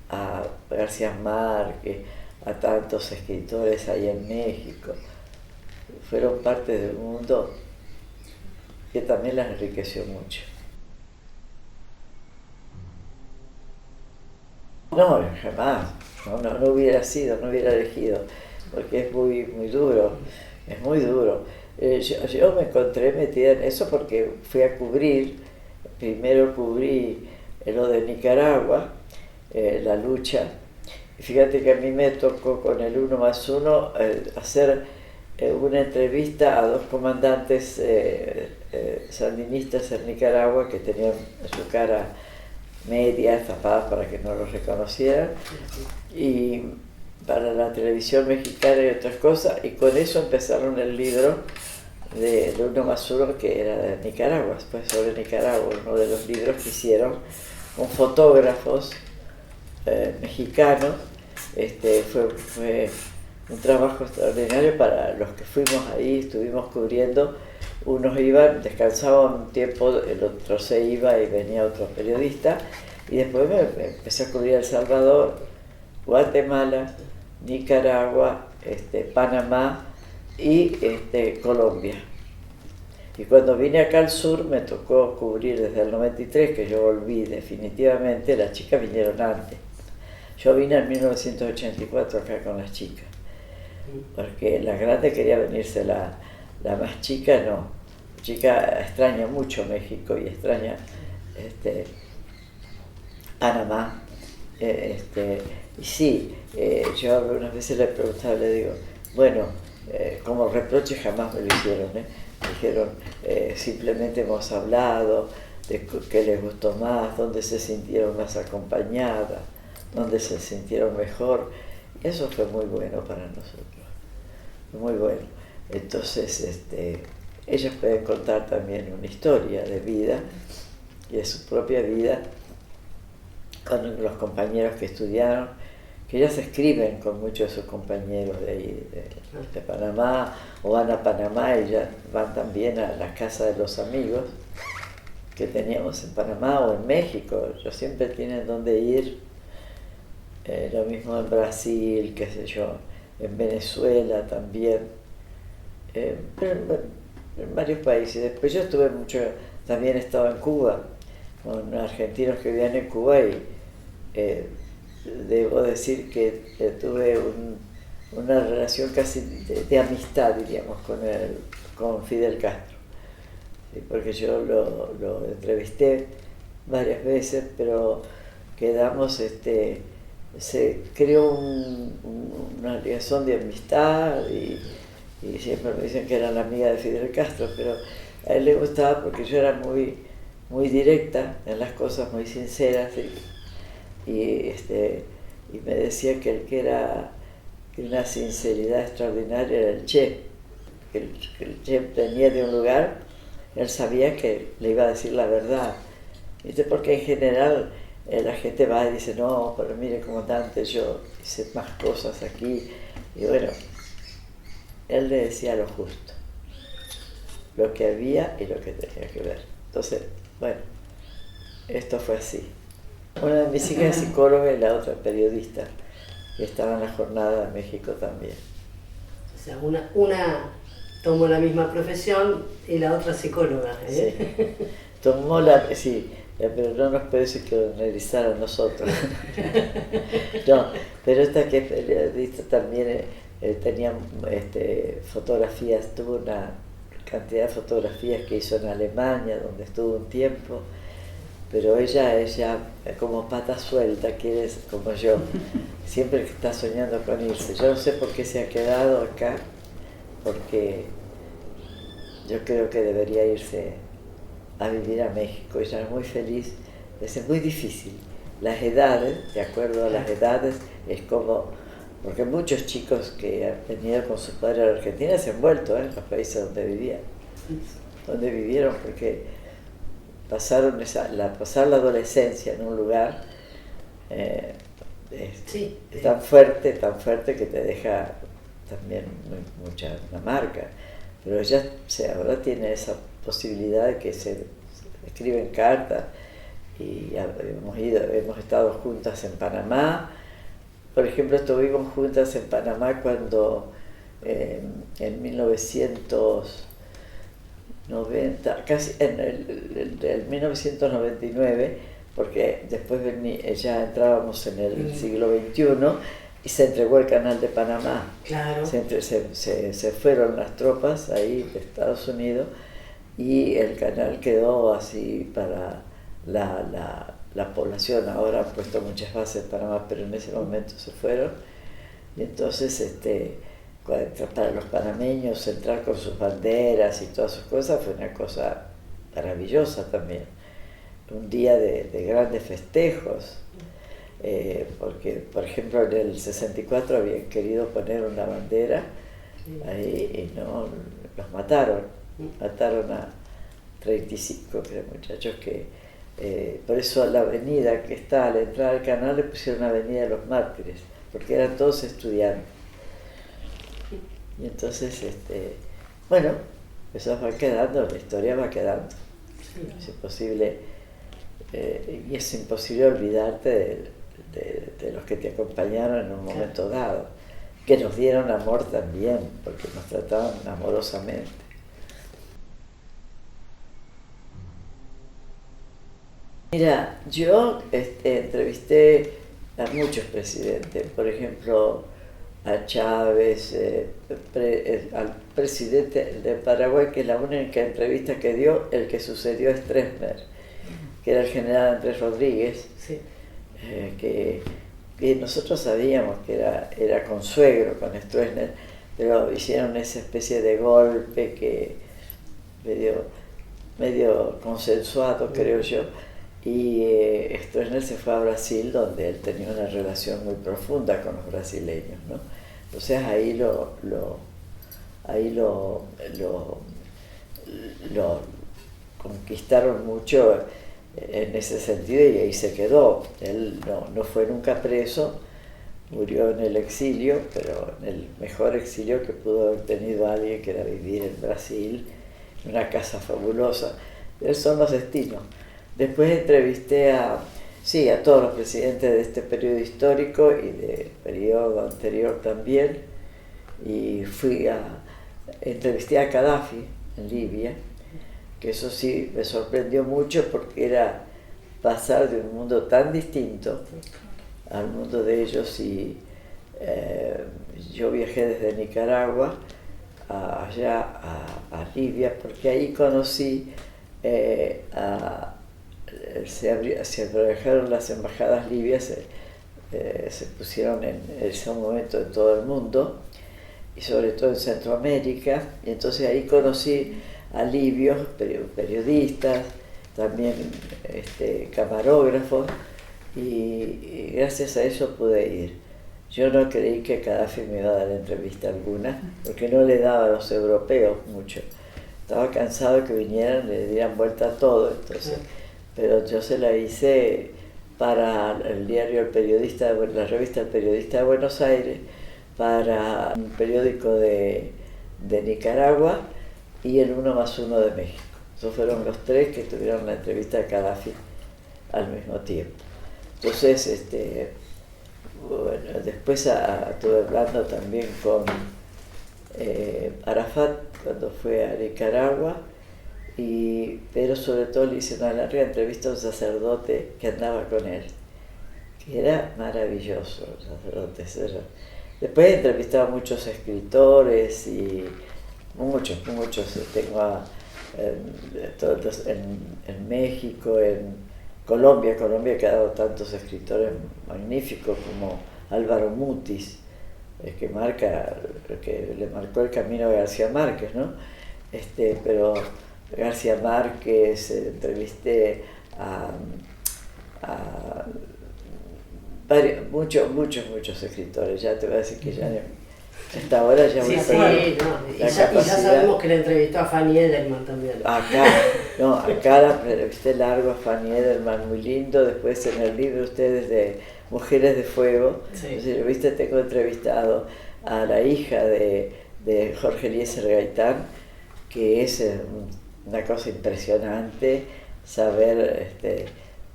a García Márquez, a tantos escritores ahí en México, fueron parte de un mundo que también las enriqueció mucho. No, jamás, no hubiera sido, no hubiera elegido, porque es muy, muy duro, es muy duro. Yo me encontré metida en eso porque fui a primero cubrí lo de Nicaragua, la lucha. Y fíjate que a mí me tocó con el 1+1 hacer una entrevista a dos comandantes sandinistas en Nicaragua que tenían su cara media, tapadas para que no los reconocieran, y para la televisión mexicana y otras cosas, y con eso empezaron el libro del 1+1 que era de Nicaragua, después sobre Nicaragua, uno de los libros que hicieron con fotógrafos mexicanos. Fue un trabajo extraordinario para los que fuimos ahí, estuvimos cubriendo. Unos iban, descansaban un tiempo, el otro se iba y venía otro periodista, y después me empecé a cubrir El Salvador, Guatemala, Nicaragua, Panamá y Colombia. Y cuando vine acá al sur me tocó cubrir desde el 93, que yo volví definitivamente. Las chicas vinieron antes. Yo vine en 1984 acá con las chicas, porque la grande quería venirse, la más chica no. La chica extraña mucho México y extraña Panamá. Y sí, yo algunas veces le preguntaba, le digo, bueno, como reproche jamás me lo hicieron, Me dijeron, simplemente hemos hablado de qué les gustó más, dónde se sintieron más acompañadas, dónde se sintieron mejor. Y eso fue muy bueno para nosotros, muy bueno. Entonces, ellos pueden contar también una historia de vida y de su propia vida con los compañeros que estudiaron, que ellas escriben con muchos de sus compañeros de ahí, de Panamá, o van a Panamá y ya van también a la casa de los amigos que teníamos en Panamá o en México. Ellos siempre tienen dónde ir. Lo mismo en Brasil, qué sé yo, en Venezuela también, en varios países. Después yo estuve también he estado en Cuba, con argentinos que vivían en Cuba, y debo decir que tuve una relación casi de amistad, diríamos, con Fidel Castro. ¿Sí? Porque yo lo entrevisté varias veces, pero quedamos, se creó una liaison de amistad, y siempre me dicen que era la amiga de Fidel Castro, pero a él le gustaba porque yo era muy, muy directa en las cosas, muy sinceras, y me decía que una sinceridad extraordinaria era el Che, que el Che venía de un lugar, él sabía que le iba a decir la verdad, ¿viste? Porque en general la gente va y dice, no, pero mire, comandante, yo hice más cosas aquí, y bueno, él le decía lo justo, lo que había y lo que tenía que ver. Entonces, bueno, esto fue así. Una de mis hijas es psicóloga y la otra periodista, que estaba en la jornada en México también. sea, una tomó la misma profesión y la otra psicóloga. Sí. Sí, pero no nos puede psicoanalizar a nosotros. No, pero esta que es periodista también tenía fotografías, tuvo una cantidad de fotografías que hizo en Alemania, donde estuvo un tiempo, pero ella como pata suelta, quiere como yo, siempre que está soñando con irse. Yo no sé por qué se ha quedado acá, porque yo creo que debería irse a vivir a México. Ella es muy feliz, es muy difícil. Las edades, de acuerdo a las edades, es como, porque muchos chicos que han venido con sus padres a la Argentina se han vuelto en los países donde vivieron, porque pasar la adolescencia en un lugar es tan fuerte que te deja también una marca. Pero ella ahora tiene esa posibilidad de que se escriben cartas y hemos estado juntas en Panamá. Por ejemplo, estuvimos juntas en Panamá cuando en 1990, casi en el 1999, porque después ya entrábamos en el siglo XXI y se entregó el canal de Panamá. Claro. Se fueron las tropas ahí de Estados Unidos y el canal quedó así para la población. Ahora han puesto muchas bases en Panamá, pero en ese momento se fueron. Y entonces para los panameños entrar con sus banderas y todas sus cosas fue una cosa maravillosa también. Un día de grandes festejos. Porque, por ejemplo, en el 64 habían querido poner una bandera ahí y no, los mataron a 35 muchachos por eso la avenida que está a la entrada del canal le pusieron Avenida de los Mártires, porque eran todos estudiantes. Y entonces, bueno, eso va quedando, la historia va quedando. Es imposible, y es imposible olvidarte de los que te acompañaron en un momento dado, que nos dieron amor también, porque nos trataban amorosamente. Mira, yo entrevisté a muchos presidentes, por ejemplo, a Chávez, al presidente de Paraguay, que es la única entrevista que dio el que sucedió a Stroessner, que era el general Andrés Rodríguez. Sí. Que nosotros sabíamos que era consuegro con Stroessner, pero hicieron esa especie de golpe que medio consensuado, creo yo, y Stroessner se fue a Brasil, donde él tenía una relación muy profunda con los brasileños, ¿no? Entonces ahí lo conquistaron mucho en ese sentido, y ahí se quedó. Él no fue nunca preso, murió en el exilio, pero en el mejor exilio que pudo haber tenido alguien, que era vivir en Brasil, en una casa fabulosa. Esos son los destinos. Después entrevisté a todos los presidentes de este periodo histórico y del periodo anterior también, y entrevisté a Gaddafi en Libia, que eso sí me sorprendió mucho, porque era pasar de un mundo tan distinto al mundo de ellos. Y yo viajé desde Nicaragua allá a Libia, porque ahí conocí, se abrigaron las embajadas libias, se pusieron en ese momento en todo el mundo, y sobre todo en Centroamérica, y entonces ahí conocí a libios, periodistas, también camarógrafos, y gracias a eso pude ir. Yo no creí que Gaddafi me iba a dar entrevista alguna, porque no le daba a los europeos mucho. Estaba cansado de que vinieran, le dieran vuelta a todo, entonces. Pero yo se la hice para el diario la revista El Periodista de Buenos Aires, para un periódico de Nicaragua, y el 1+1 de México. Esos fueron los tres que tuvieron la entrevista a Gaddafi al mismo tiempo. Entonces, bueno, después estuve hablando también con Arafat cuando fue a Nicaragua, pero sobre todo le hice una larga entrevista a un sacerdote que andaba con él, que era maravilloso, el sacerdote. Después he entrevistado a muchos escritores y muchos, tengo en México, en Colombia que ha dado tantos escritores magníficos como Álvaro Mutis, que le marcó el camino a García Márquez, ¿no? Pero García Márquez, entrevisté a muchos escritores. Ya te voy a decir que ya hasta ahora ya Sí, voy a sí, perder no, y la ya capacidad. sabemos que le entrevistó a Fanny Edelman también. Acá la entrevisté largo a Fanny Edelman, muy lindo. Después en el libro ustedes de Mujeres de Fuego, Sí. ¿viste? Tengo entrevistado a la hija de Jorge Eliezer Gaitán, que es una cosa impresionante saber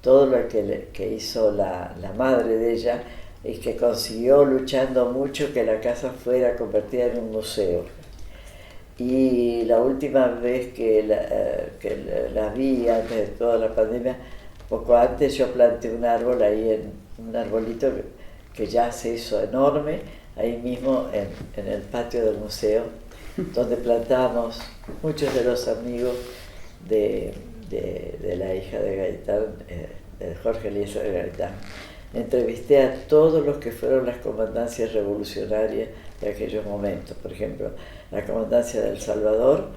todo lo que hizo la madre de ella, y que consiguió, luchando mucho, que la casa fuera convertida en un museo. Y la última vez que la vi, antes de toda la pandemia, poco antes, yo planté un árbol ahí, un arbolito que ya se hizo enorme, ahí mismo en el patio del museo, donde plantamos muchos de los amigos de la hija de Gaitán, de Jorge Eliezer Gaitán. Entrevisté a todos los que fueron las comandancias revolucionarias de aquellos momentos. Por ejemplo, la comandancia de El Salvador,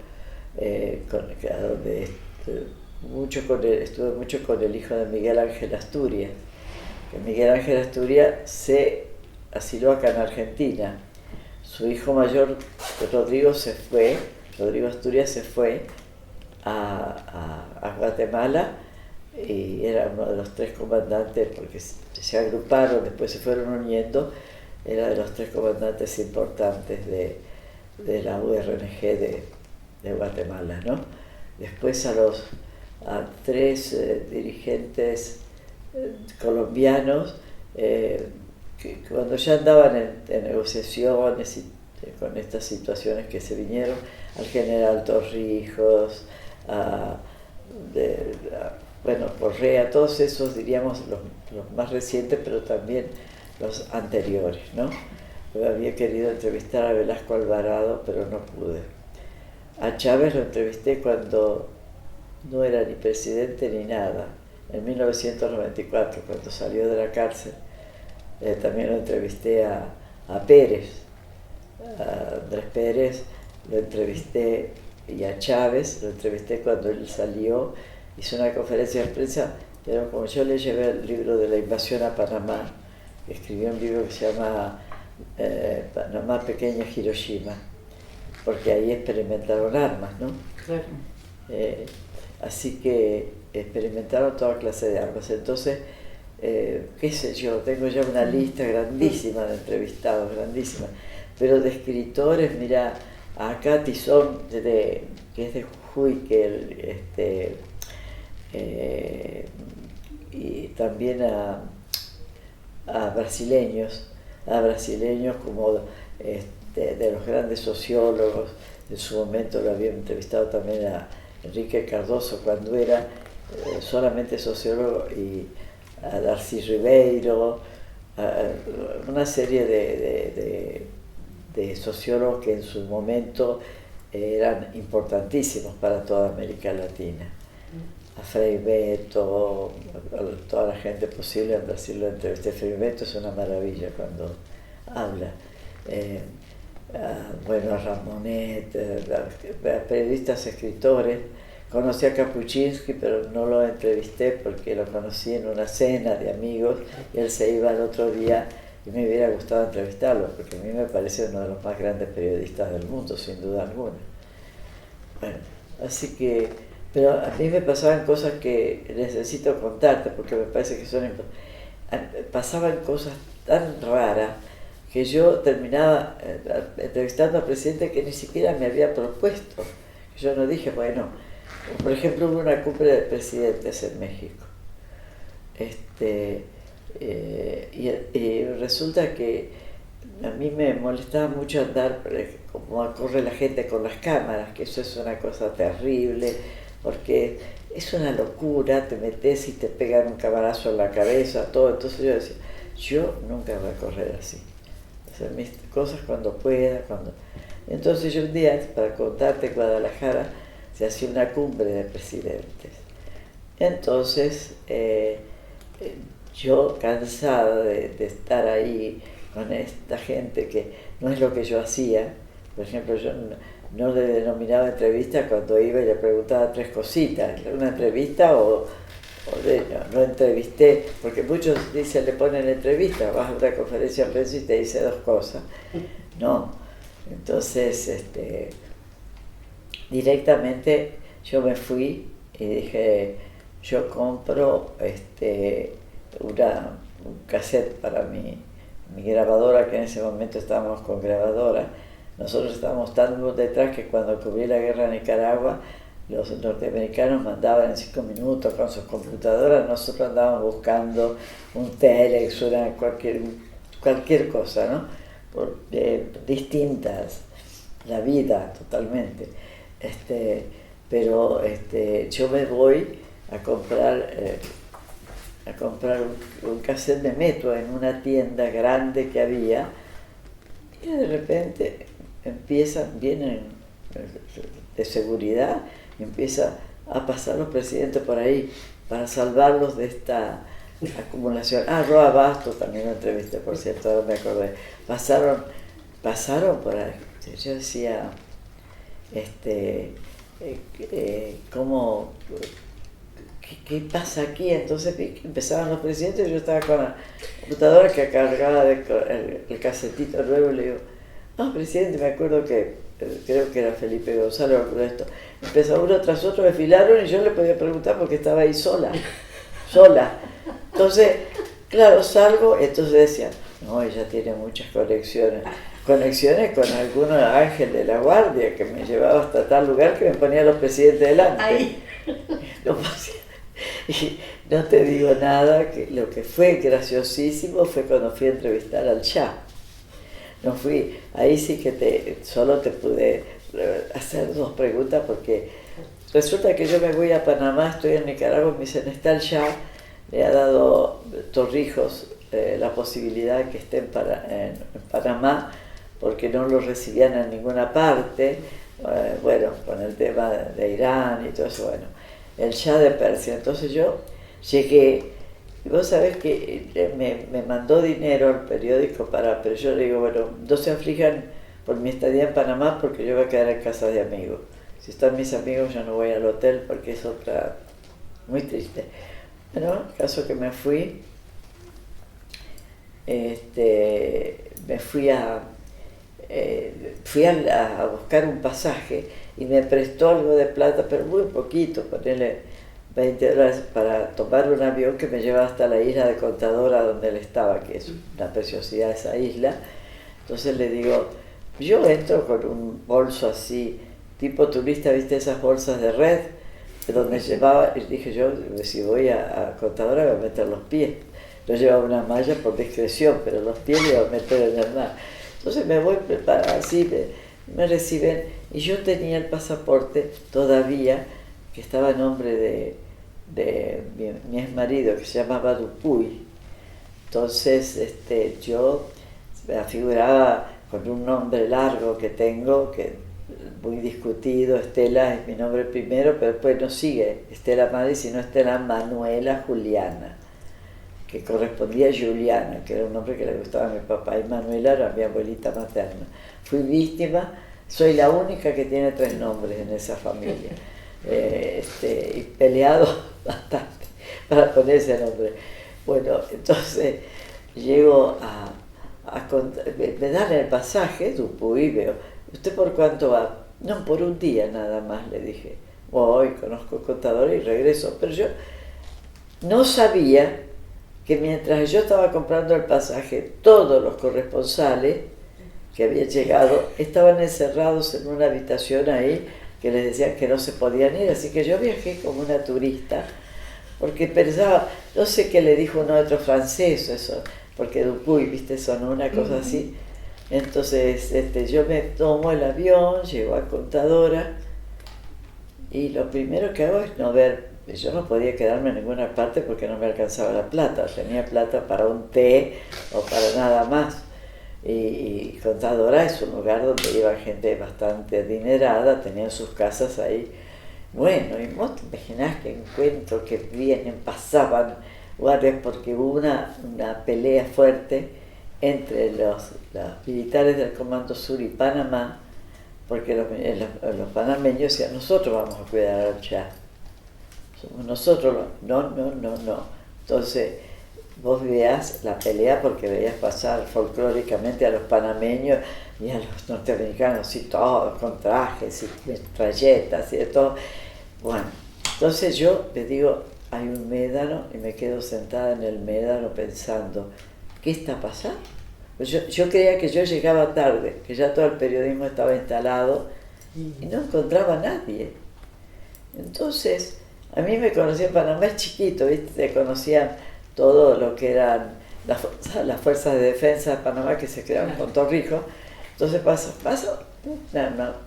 donde estuve mucho con el hijo de Miguel Ángel Asturias, que Miguel Ángel Asturias se asiló acá en Argentina. Su hijo mayor, Rodrigo Asturias, se fue a Guatemala, y era uno de los 3 comandantes, porque se agruparon, después se fueron uniendo, era de los 3 comandantes importantes de la URNG de Guatemala, ¿no? Después a 3 dirigentes colombianos, que cuando ya andaban en negociaciones y con estas situaciones que se vinieron, al general Torrijos, Correa, todos esos, diríamos, los más recientes, pero también los anteriores, ¿no? Yo había querido entrevistar a Velasco Alvarado, pero no pude. A Chávez lo entrevisté cuando no era ni presidente ni nada, en 1994, cuando salió de la cárcel. También lo entrevisté a Pérez, a Andrés Pérez, lo entrevisté, y a Chávez lo entrevisté cuando él salió. Hizo una conferencia de prensa, pero como yo le llevé el libro de la invasión a Panamá, escribió un libro que se llama Panamá Pequeña Hiroshima, porque ahí experimentaron armas, ¿no? Claro. Así que experimentaron toda clase de armas. Entonces, qué sé yo, tengo ya una lista grandísima de entrevistados, grandísima, pero de escritores, mira, a Katy Son, que es de Jujuy, y también a brasileños como de los grandes sociólogos. En su momento lo había entrevistado también a Enrique Cardoso cuando era solamente sociólogo, y a Darcy Ribeiro, una serie de sociólogos que en su momento eran importantísimos para toda América Latina. A Frei Beto, a toda la gente posible en Brasil lo entrevisté. Frei Beto es una maravilla cuando habla. A Ramonet, a periodistas, escritores. Conocí a Kapuscinski, pero no lo entrevisté porque lo conocí en una cena de amigos y él se iba al otro día, y me hubiera gustado entrevistarlo porque a mí me parece uno de los más grandes periodistas del mundo, sin duda alguna. Bueno, así que, pero a mí me pasaban cosas que necesito contarte porque me parece que son importantes. Pasaban cosas tan raras que yo terminaba entrevistando al presidente que ni siquiera me había propuesto. Yo no dije, bueno, por ejemplo, hubo una cumbre de presidentes en México. Y resulta que a mí me molestaba mucho andar como corre la gente con las cámaras, que eso es una cosa terrible, porque es una locura, te metes y te pegan un camarazo en la cabeza, todo. Entonces yo decía, yo nunca voy a correr así. Hacer mis cosas cuando pueda, cuando... Entonces yo un día, para contarte, en Guadalajara se hacía una cumbre de presidentes. Entonces yo, cansada de estar ahí con esta gente que no es lo que yo hacía, por ejemplo, yo no le denominaba entrevista cuando iba y le preguntaba 3 cositas, una entrevista no entrevisté, porque muchos dicen, le ponen entrevista, vas a una conferencia de prensa y te dice 2 cosas. No, entonces directamente yo me fui y dije, yo compro un cassette para mi grabadora, que en ese momento estábamos con grabadora. Nosotros estábamos tan detrás que cuando cubrí la guerra en Nicaragua, los norteamericanos mandaban en 5 minutos con sus computadoras, nosotros andábamos buscando un telex, cualquier cosa, ¿no? Distintas, la vida totalmente. Pero yo me voy a comprar un cassette de Metro en una tienda grande que había, y de repente vienen de seguridad y empieza a pasar los presidentes por ahí para salvarlos de esta acumulación. Roa Bastos también lo entrevisté, por cierto, ahora me acordé. Pasaron por ahí. Yo decía, ¿cómo? ¿Qué pasa aquí? Entonces empezaban los presidentes y yo estaba con la computadora que cargaba el casetito nuevo y le digo, presidente, me acuerdo que creo que era Felipe González o esto. Empezó uno tras otro, desfilaron y yo le podía preguntar porque estaba ahí sola. Entonces, claro, salgo, entonces decía, no, ella tiene muchas conexiones con algunos ángeles de la guardia que me llevaba hasta tal lugar que me ponía a los presidentes delante. Ahí. Y no te digo nada, que lo que fue graciosísimo fue cuando fui a entrevistar al Shah. Ahí sí que solo te pude hacer 2 preguntas, porque resulta que yo me voy a Panamá, estoy en Nicaragua, me dicen, está el Shah, le ha dado Torrijos la posibilidad de que esté en Panamá, porque no lo recibían en ninguna parte, con el tema de Irán y todo eso, el Shah de Persia. Entonces yo llegué, y vos sabés que me mandó dinero al periódico pero yo le digo, no se aflijan por mi estadía en Panamá, porque yo voy a quedar en casa de amigos. Si están mis amigos yo no voy al hotel, porque es muy triste. El caso que me fui, fui a buscar un pasaje y me prestó algo de plata, pero muy poquito, ponerle $20 para tomar un avión que me llevaba hasta la isla de Contadora, donde él estaba, que es una preciosidad esa isla. Entonces le digo, yo entro con un bolso así, tipo turista, ¿viste esas bolsas de red? Donde llevaba, y dije yo, si voy a Contadora voy a meter los pies. No llevaba una malla por discreción, pero los pies me iba a meter en el mar. Entonces me voy preparada así, me reciben, y yo tenía el pasaporte todavía, que estaba a nombre de mi ex marido, que se llamaba Dupuy. Entonces yo me figuraba con un nombre largo que tengo, que muy discutido. Estela es mi nombre primero, pero después no sigue Estela Madre, sino Estela Manuela Juliana, que correspondía a Juliana, que era un nombre que le gustaba a mi papá, y Manuela era mi abuelita materna. Fui víctima, soy la única que tiene 3 nombres en esa familia, y peleado bastante para poner ese nombre. Bueno, entonces llego me dan el pasaje, Dupuy, veo, ¿usted por cuánto va? No, por un día nada más, le dije. Voy, conozco Contadora y regreso, pero yo no sabía que mientras yo estaba comprando el pasaje, todos los corresponsales que habían llegado estaban encerrados en una habitación ahí, que les decían que no se podían ir, así que yo viajé como una turista, porque pensaba, no sé qué le dijo uno a otro francés, eso, porque Dupuy, viste, sonó una cosa así, Entonces yo me tomo el avión, llego a Contadora y lo primero que hago es no ver, yo no podía quedarme en ninguna parte porque no me alcanzaba la plata, tenía plata para un té o para nada más. Y Contadora es un lugar donde iba gente bastante adinerada, tenían sus casas ahí. Bueno, y vos te imaginás que encuentro que vienen, pasaban guardias porque hubo una pelea fuerte entre los militares del Comando Sur y Panamá, porque los panameños decían, nosotros vamos a cuidar al Shah, somos nosotros, no. Entonces vos veías la pelea porque veías pasar folclóricamente a los panameños y a los norteamericanos y todos con trajes y metralletas y de todo. Bueno, entonces yo le digo, hay un médano y me quedo sentada en el médano pensando, ¿qué está pasando? Pues yo creía que yo llegaba tarde, que ya todo el periodismo estaba instalado y no encontraba a nadie. Entonces, a mí me conocían, Panamá es chiquito, ¿viste? Conocían todo lo que eran las fuerzas de defensa de Panamá que se crearon con Torrijos. Entonces pasa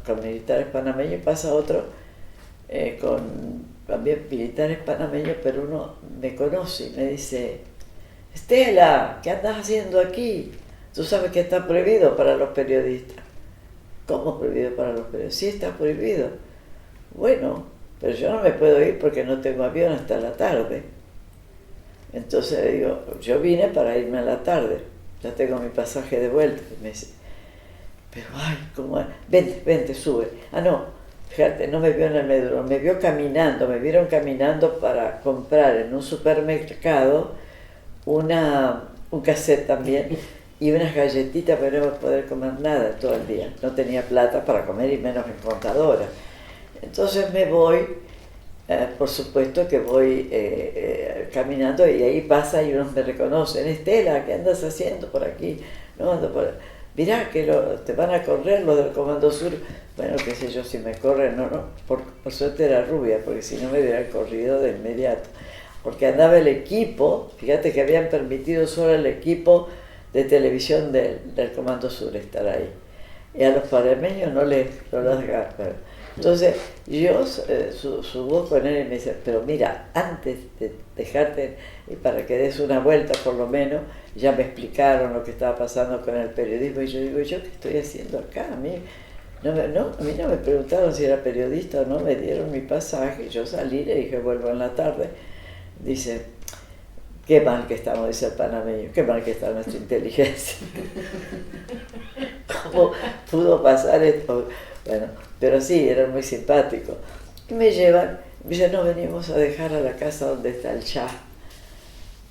con militares panameños, pasa otro con también militares panameños, pero uno me conoce y me dice, Estela, ¿qué andas haciendo aquí? Tú sabes que está prohibido para los periodistas. ¿Cómo prohibido para los periodistas? Sí, está prohibido. Bueno, pero yo no me puedo ir porque no tengo avión hasta la tarde. Entonces le digo, yo vine para irme a la tarde, ya tengo mi pasaje de vuelta. Y me dice, pero ay, ¿cómo es? Vente, sube. Ah, no, fíjate, no me vio en el metro, me vieron caminando para comprar en un supermercado un cassette también y unas galletitas, pero no iba a poder comer nada todo el día. No tenía plata para comer y menos en Contadora. Entonces me voy, por supuesto que voy caminando y ahí pasa y unos me reconocen. Estela, ¿qué andas haciendo por aquí? No, ando por... Mirá que te van a correr los del Comando Sur. Bueno, qué sé yo, si me corren, no, por suerte era rubia, porque si no me hubieran corrido de inmediato. Porque andaba el equipo, fíjate que habían permitido solo el equipo de televisión del Comando Sur estar ahí. Y a los panameños no los dejaron. Entonces yo subo con él y me dice, pero mira, antes de dejarte, para que des una vuelta por lo menos, ya me explicaron lo que estaba pasando con el periodismo. Y yo digo, ¿yo qué estoy haciendo acá? A mí no me preguntaron si era periodista o no, me dieron mi pasaje, yo salí y le dije, vuelvo en la tarde. Dice, qué mal que estamos, dice el panameño, qué mal que está nuestra inteligencia. ¿Cómo pudo pasar esto? Bueno, pero sí, eran muy simpáticos. Y me llevan, me dicen, no, venimos a dejar a la casa donde está el Shah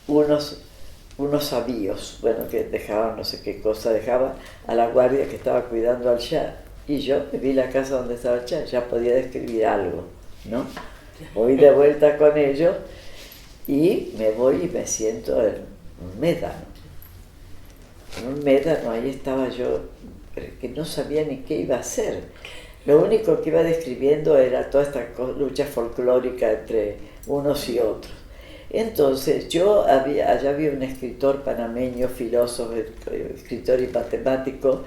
unos avíos, bueno, que dejaban no sé qué cosa, dejaban a la guardia que estaba cuidando al Shah. Y yo vi la casa donde estaba el Shah, ya podía describir algo, ¿no? Voy de vuelta con ellos y me voy y me siento en un médano. En un médano, ahí estaba yo, que no sabía ni qué iba a hacer. Lo único que iba describiendo era toda esta lucha folclórica entre unos y otros. Entonces, allá había un escritor panameño, filósofo, escritor y matemático,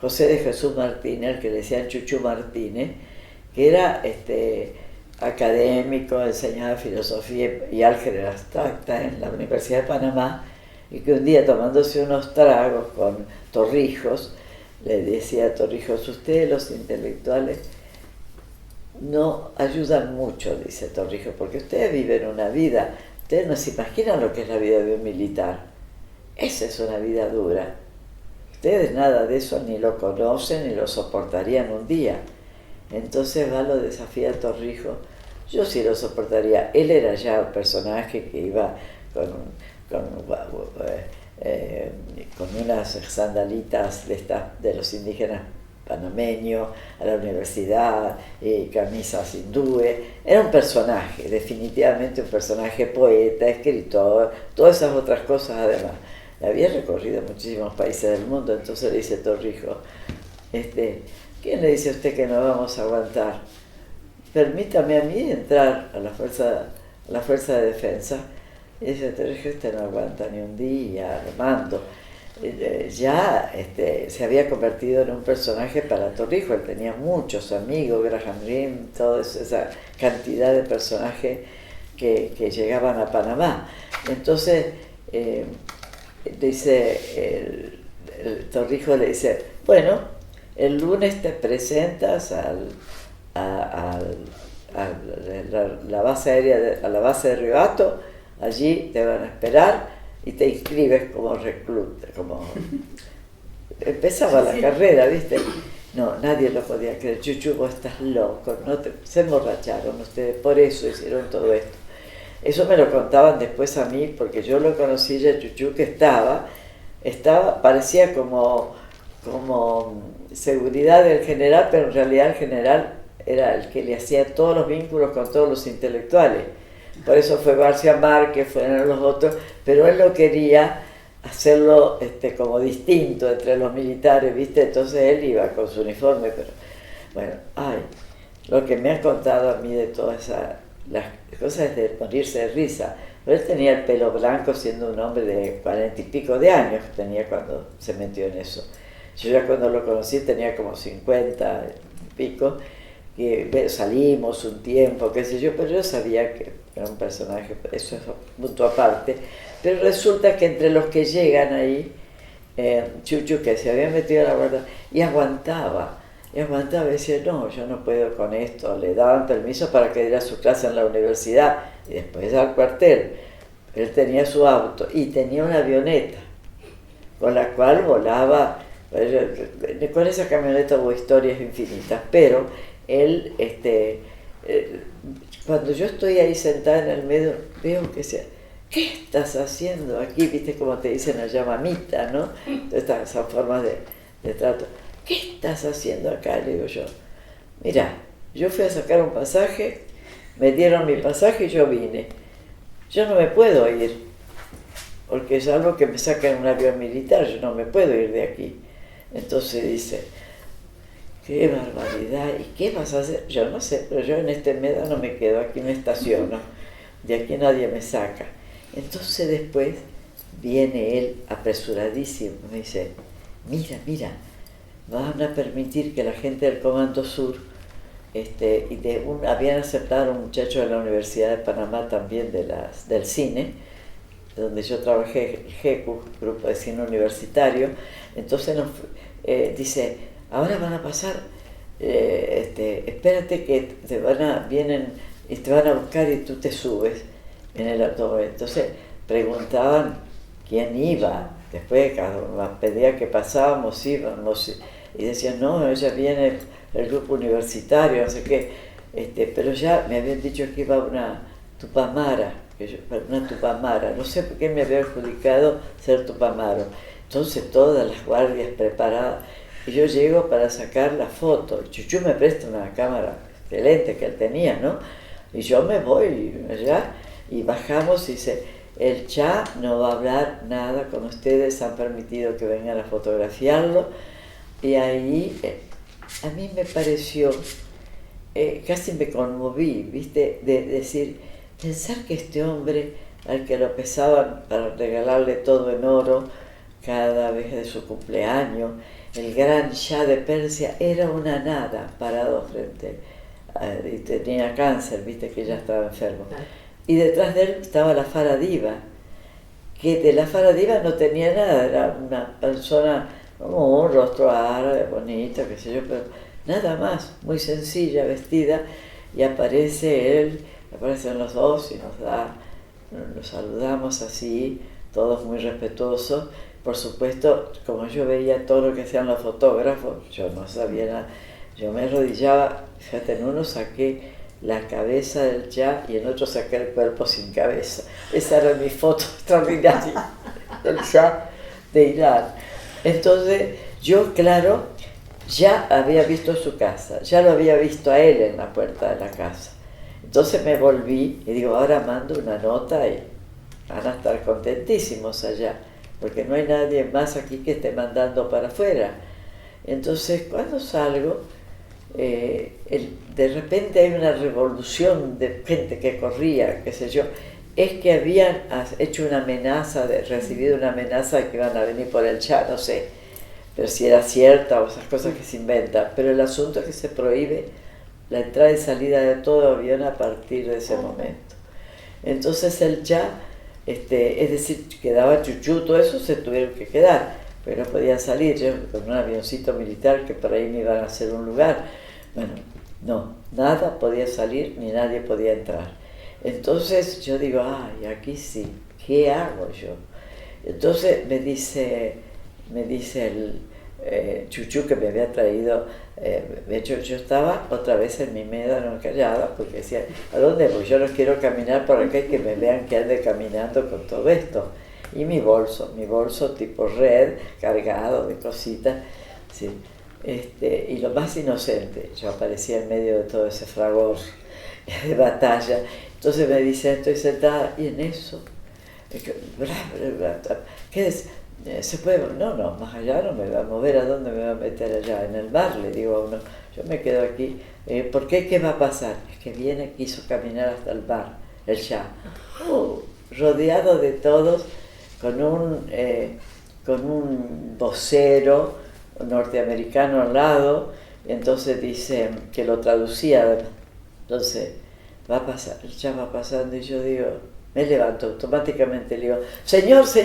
José de Jesús Martínez, al que le decían Chuchu Martínez, que era académico, enseñaba filosofía y álgebra abstracta en la Universidad de Panamá, y que un día tomándose unos tragos con Torrijos, le decía a Torrijos, ustedes los intelectuales no ayudan mucho, dice Torrijos, porque ustedes viven una vida, ustedes no se imaginan lo que es la vida de un militar. Esa es una vida dura. Ustedes nada de eso ni lo conocen ni lo soportarían un día. Entonces lo desafía a Torrijos. Yo sí lo soportaría. Él era ya un personaje que iba con unas sandalitas de los indígenas panameños a la universidad, camisas hindúes. Era un personaje, definitivamente un personaje, poeta, escritor, todas esas otras cosas además. Había recorrido muchísimos países del mundo. Entonces le dice Torrijos, ¿quién le dice a usted que no vamos a aguantar? Permítame a mí entrar a la fuerza de defensa. Y dice Torrijos, usted no aguanta ni un día, Armando. ya se había convertido en un personaje para Torrijos. Él tenía muchos amigos, Graham Greene, toda esa cantidad de personajes que llegaban a Panamá. Entonces, dice, el Torrijos le dice, bueno, el lunes te presentas a la base aérea, a la base de Río Hato, allí te van a esperar y te inscribes como recluta, como empezaba la carrera, ¿viste? No, nadie lo podía creer. Chuchu, vos estás loco, se emborracharon ustedes, por eso hicieron todo esto. Eso me lo contaban después a mí, porque yo lo conocí ya Chuchu, que estaba, parecía como seguridad del general, pero en realidad el general era el que le hacía todos los vínculos con todos los intelectuales. Por eso fue García Márquez, fueron los otros, pero él no quería hacerlo como distinto entre los militares, ¿viste? Entonces él iba con su uniforme, pero bueno, lo que me han contado a mí de todas las cosas es de morirse de risa. Pero él tenía el pelo blanco siendo un hombre de 40 y pico de años que tenía cuando se metió en eso. Yo ya cuando lo conocí tenía como 50 y pico, que salimos un tiempo, qué sé yo, pero yo sabía que era un personaje, eso es un punto aparte. Pero resulta que entre los que llegan ahí, Chuchu, que se había metido a la guardia, y aguantaba, y decía, no, yo no puedo con esto, le daban permiso para que diera su clase en la universidad, y después al cuartel. Él tenía su auto, y tenía una avioneta, con la cual volaba. Con esa camioneta hubo historias infinitas, pero él, cuando yo estoy ahí sentada en el medio, veo que decía, ¿qué estás haciendo aquí? Viste como te dicen allá, mamita, ¿no? Estas son formas de trato. ¿Qué estás haciendo acá? Le digo yo, mira, yo fui a sacar un pasaje, me dieron mi pasaje y yo vine. Yo no me puedo ir, porque es algo que me saca en un avión militar, yo no me puedo ir de aquí. Entonces dice, qué barbaridad, ¿y qué vas a hacer? Yo no sé, pero yo en este Meda no me quedo, aquí me estaciono, de aquí nadie me saca. Entonces después viene él apresuradísimo, me dice, mira, van a permitir que la gente del Comando Sur, habían aceptado a un muchacho de la Universidad de Panamá también del cine, donde yo trabajé, el GECU, Grupo de Cine Universitario. Entonces dice, ahora van a pasar, espérate que vienen y te van a buscar y tú te subes en el automóvil. Entonces preguntaban quién iba, después cada pedía que pasábamos, íbamos, y decían, no, ella viene el grupo universitario, no sé qué, pero ya me habían dicho que iba una Tupamara, no sé por qué me había adjudicado ser Tupamaro. Entonces todas las guardias preparadas, y yo llego para sacar la foto. Chuchu me presta una cámara excelente que él tenía, ¿no? Y yo me voy allá y bajamos y dice, el Cha no va a hablar nada con ustedes, han permitido que vengan a fotografiarlo. Y ahí a mí me pareció, casi me conmoví, ¿viste? De decir, pensar que este hombre al que lo pesaban para regalarle todo en oro cada vez de su cumpleaños, el gran Shah de Persia, era una nada parado frente y tenía cáncer, viste que ya estaba enfermo. Y detrás de él estaba la Farah Diva, que de la Farah Diva no tenía nada, era una persona como un rostro árabe, bonito, qué sé yo, pero nada más, muy sencilla, vestida, y aparecen los dos y nos saludamos así, todos muy respetuosos. Por supuesto, como yo veía todo lo que hacían los fotógrafos, yo no sabía nada. Yo me arrodillaba, fíjate, en uno saqué la cabeza del Shah y en otro saqué el cuerpo sin cabeza. Esa era mi foto extraordinaria del Shah de Irán. Entonces, yo, claro, ya había visto su casa, ya lo había visto a él en la puerta de la casa. Entonces me volví y digo, ahora mando una nota y van a estar contentísimos allá, porque no hay nadie más aquí que esté mandando para afuera. Entonces, cuando salgo, de repente hay una revolución de gente que corría, qué sé yo, es que habían hecho una amenaza, recibido una amenaza de que iban a venir por el chat, no sé, pero si era cierta o esas cosas que se inventan. Pero el asunto es que se prohíbe la entrada y salida de todo avión a partir de ese momento. Entonces el chat, es decir, quedaba Chuchú, todo eso se tuvieron que quedar, pero no podían salir. Yo con un avioncito militar que por ahí me iban a hacer un lugar, bueno, no, nada podía salir ni nadie podía entrar. Entonces yo digo, ay, aquí sí, ¿qué hago yo? Entonces me dice el Chuchú que me había traído, de hecho yo estaba otra vez en mi médano callada, porque decía, ¿a dónde voy? Yo no quiero caminar por acá y que me vean que ande caminando con todo esto. Y mi bolso tipo red, cargado de cositas, ¿sí? Y lo más inocente, yo aparecía en medio de todo ese fragor de batalla. Entonces me dice, estoy sentada, y en eso, ¿qué es? ¿Se puede? No, más allá no me va a mover. ¿A dónde me va a meter allá? En el mar, le digo a uno. Yo me quedo aquí. ¿Por qué? ¿Qué va a pasar? Es que viene, quiso caminar hasta el mar, el Shah. Rodeado de todos, con un vocero norteamericano al lado. Entonces dice, que lo traducía. Entonces, va a pasar, el Shah va pasando y yo digo, me levanto automáticamente, le digo, señor, se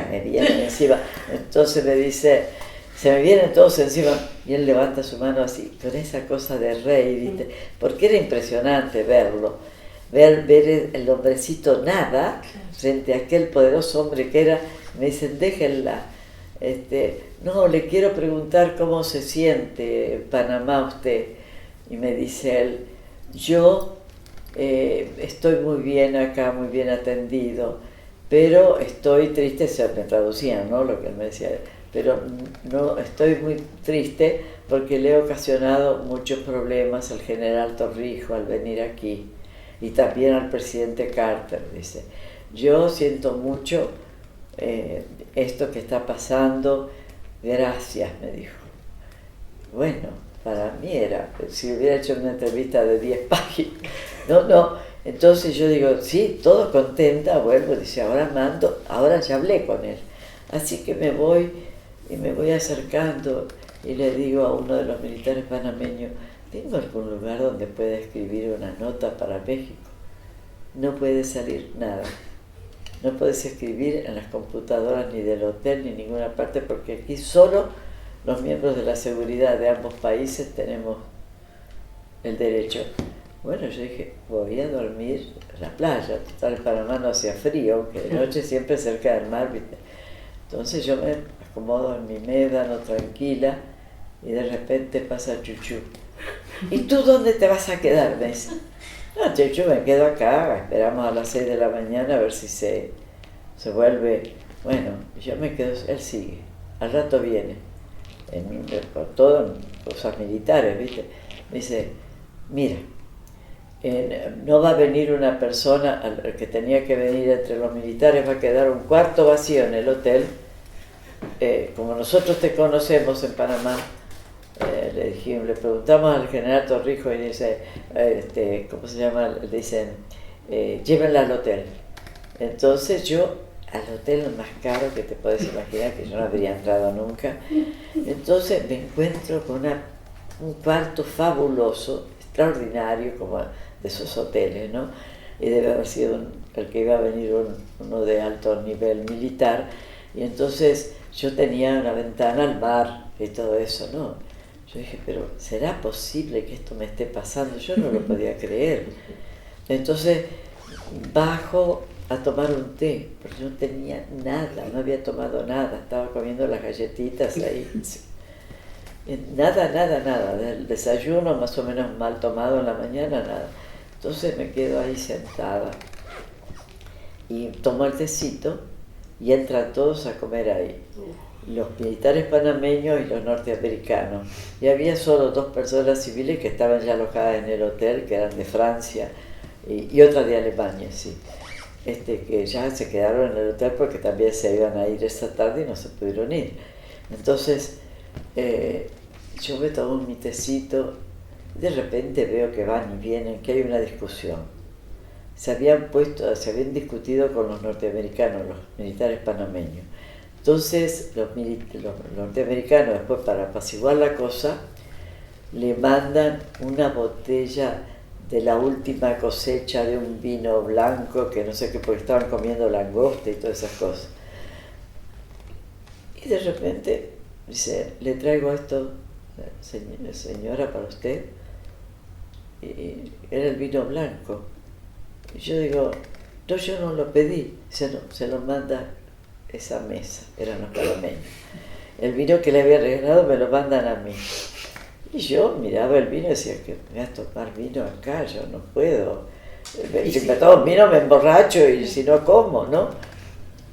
me vienen encima. Entonces me dice, se me vienen todos encima, y él levanta su mano así, con esa cosa de rey, ¿viste? Porque era impresionante verlo, ver el hombrecito nada, frente a aquel poderoso hombre que era. Me dicen, déjenla, no, le quiero preguntar cómo se siente Panamá usted. Y me dice él, yo estoy muy bien acá, muy bien atendido, pero estoy triste, se me traducían, ¿no?, lo que él me decía, pero no, estoy muy triste porque le he ocasionado muchos problemas al general Torrijos al venir aquí, y también al presidente Carter. Dice, yo siento mucho esto que está pasando, gracias, me dijo. Bueno, para mí era, si hubiera hecho una entrevista de 10 páginas, no, entonces yo digo, sí, todo contenta, vuelvo, dice, ahora ya hablé con él, así que me voy acercando y le digo a uno de los militares panameños, ¿tengo algún lugar donde pueda escribir una nota para México? No puede salir nada, no puedes escribir en las computadoras ni del hotel ni en ninguna parte, porque aquí solo los miembros de la seguridad de ambos países tenemos el derecho. Bueno, yo dije, voy a dormir en la playa, total, en Panamá no hacía frío, que de noche siempre cerca del mar, ¿viste? Entonces yo me acomodo en mi médano tranquila, y de repente pasa Chuchú. ¿Y tú dónde te vas a quedar? Me dice. No, Chuchú, me quedo acá, esperamos a las 6 de la mañana a ver si se vuelve. Bueno, yo me quedo, él sigue, al rato viene, por todo en cosas militares, ¿viste? Me dice, mira, no va a venir una persona que tenía que venir entre los militares, va a quedar un cuarto vacío en el hotel, como nosotros te conocemos en Panamá. Le preguntamos al general Torrijos y dice, ¿cómo se llama? Le dicen, llévenla al hotel. Entonces yo, al hotel más caro que te puedes imaginar, que yo no habría entrado nunca, entonces me encuentro con un cuarto fabuloso, extraordinario, como de esos hoteles, ¿no? Y debe haber sido el que iba a venir uno de alto nivel militar, y entonces yo tenía una ventana al mar y todo eso, ¿no? Yo dije, pero ¿será posible que esto me esté pasando? Yo no lo podía creer. Entonces bajo a tomar un té, porque yo no tenía nada, no había tomado nada, estaba comiendo las galletitas ahí. Nada, del desayuno más o menos mal tomado en la mañana, nada. Entonces me quedo ahí sentada y tomo el tecito y entran todos a comer ahí, los militares panameños y los norteamericanos, y había solo 2 personas civiles que estaban ya alojadas en el hotel, que eran de Francia y otras de Alemania, sí, que ya se quedaron en el hotel porque también se iban a ir esa tarde y no se pudieron ir. Entonces yo me tomo mi tecito, de repente veo que van y vienen, que hay una discusión. se habían discutido con los norteamericanos, los militares panameños. Entonces los norteamericanos, después para apaciguar la cosa, le mandan una botella de la última cosecha de un vino blanco, que no sé qué, porque estaban comiendo langosta y todas esas cosas. Y de repente dice, le traigo esto, señora, para usted. Y era el vino blanco. Y yo digo, no, yo no lo pedí, se lo manda esa mesa, eran los panameños. El vino que le había regalado me lo mandan a mí. Y yo miraba el vino y decía, que me voy a tomar vino acá, yo no puedo. Si me tomo vino me emborracho y si no como, ¿no?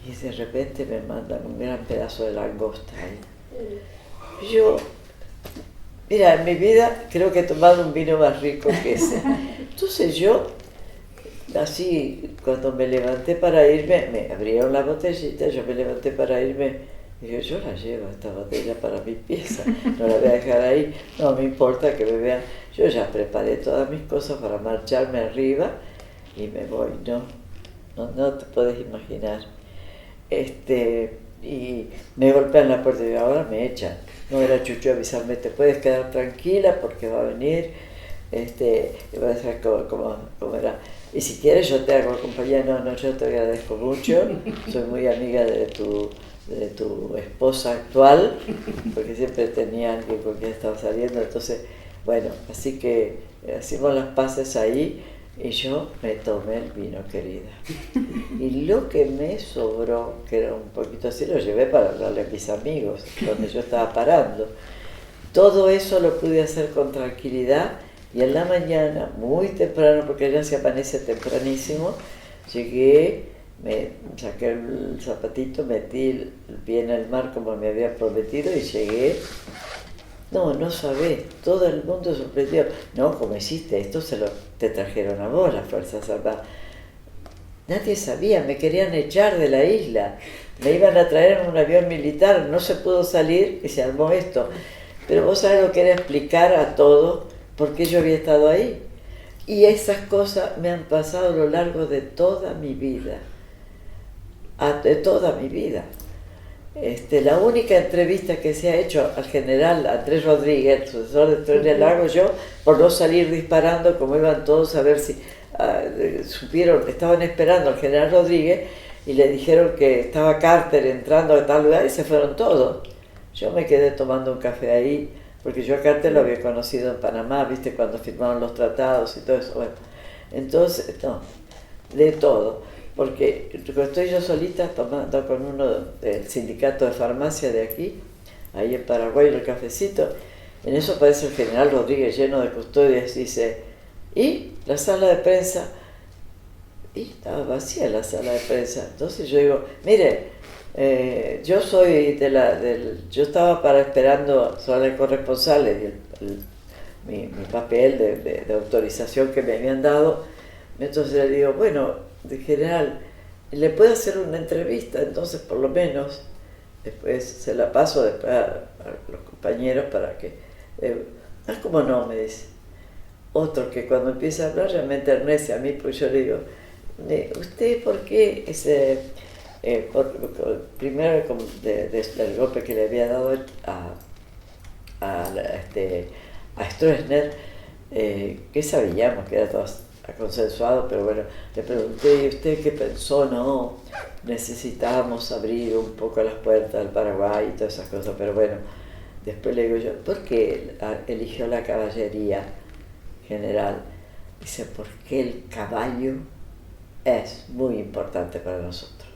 Y de repente me mandan un gran pedazo de langosta ahí. Y yo, mira, en mi vida creo que he tomado un vino más rico que ese. Entonces yo, así, cuando me levanté para irme, me abrieron la botellita, yo me levanté para irme. Digo, yo la llevo esta botella para mi pieza, no la voy a dejar ahí, no me importa que me vean. Yo ya preparé todas mis cosas para marcharme arriba y me voy, no te puedes imaginar. Y me golpean la puerta y digo, ahora me echan. No era Chuchu avisarme, te puedes quedar tranquila porque va a venir, y va a ser como era. Y si quieres yo te hago compañía, no, yo te agradezco mucho, soy muy amiga de tu esposa actual, porque siempre tenía alguien con quien estaba saliendo, entonces, bueno, así que hicimos las paces ahí y yo me tomé el vino, querida. Y lo que me sobró, que era un poquito así, lo llevé para hablarle a mis amigos, donde yo estaba parando. Todo eso lo pude hacer con tranquilidad y en la mañana, muy temprano, porque allá se amanece tempranísimo, llegué, me saqué el zapatito, metí el pie en el mar como me había prometido y llegué. No sabés, todo el mundo sorprendido. No, como hiciste esto, te trajeron a vos las Fuerzas Armadas. Nadie sabía, me querían echar de la isla. Me iban a traer en un avión militar, no se pudo salir y se armó esto. Pero vos sabés lo que era explicar a todos por qué yo había estado ahí. Y esas cosas me han pasado a lo largo de toda mi vida. De toda mi vida. La única entrevista que se ha hecho al general Andrés Rodríguez, el sucesor de Troya, la hago yo por no salir disparando, como iban todos a ver si supieron, estaban esperando al general Rodríguez y le dijeron que estaba Carter entrando a tal lugar y se fueron todos. Yo me quedé tomando un café ahí, porque yo a Carter lo había conocido en Panamá, viste, cuando firmaron los tratados y todo eso. Bueno, entonces, no, de todo. Porque estoy yo solita tomando con uno del sindicato de farmacia de aquí, ahí en Paraguay, en el cafecito. En eso aparece el general Rodríguez lleno de custodias y dice, ¿y la sala de prensa? Y estaba vacía la sala de prensa. Entonces yo digo, mire, yo soy yo estaba esperando, soy el corresponsal, mi papel de autorización que me habían dado. Entonces le digo, bueno, de general, ¿le puedo hacer una entrevista? Entonces, por lo menos, después se la paso después a los compañeros para que... ¿cómo no? Me dice. Otro que cuando empieza a hablar ya me enternece a mí, pues yo le digo, ¿usted por qué primero del golpe que le había dado a Stroessner, que sabíamos que era todo consensuado, pero bueno, le pregunté, ¿y usted qué pensó? No, necesitábamos abrir un poco las puertas del Paraguay y todas esas cosas, pero bueno, después le digo yo, ¿por qué eligió la caballería, general? Dice, porque el caballo es muy importante para nosotros,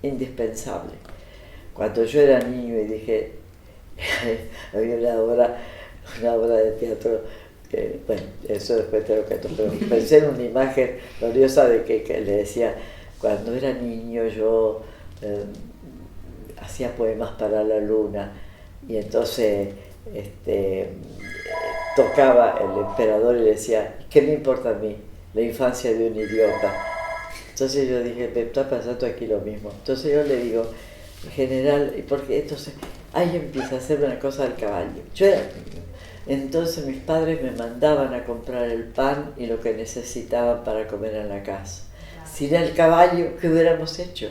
indispensable. Cuando yo era niño y dije, había una obra de teatro, bueno, eso después te lo cuento, pero pensé en una imagen gloriosa de que le decía, cuando era niño yo hacía poemas para la luna y entonces tocaba el emperador y le decía, ¿qué me importa a mí? La infancia de un idiota. Entonces yo dije, me está pasando aquí lo mismo. Entonces yo le digo, en general, ¿y por qué? Entonces ahí empieza a hacer una cosa del caballo. Yo era niño. Entonces mis padres me mandaban a comprar el pan y lo que necesitaban para comer en la casa. Sin el caballo, ¿qué hubiéramos hecho?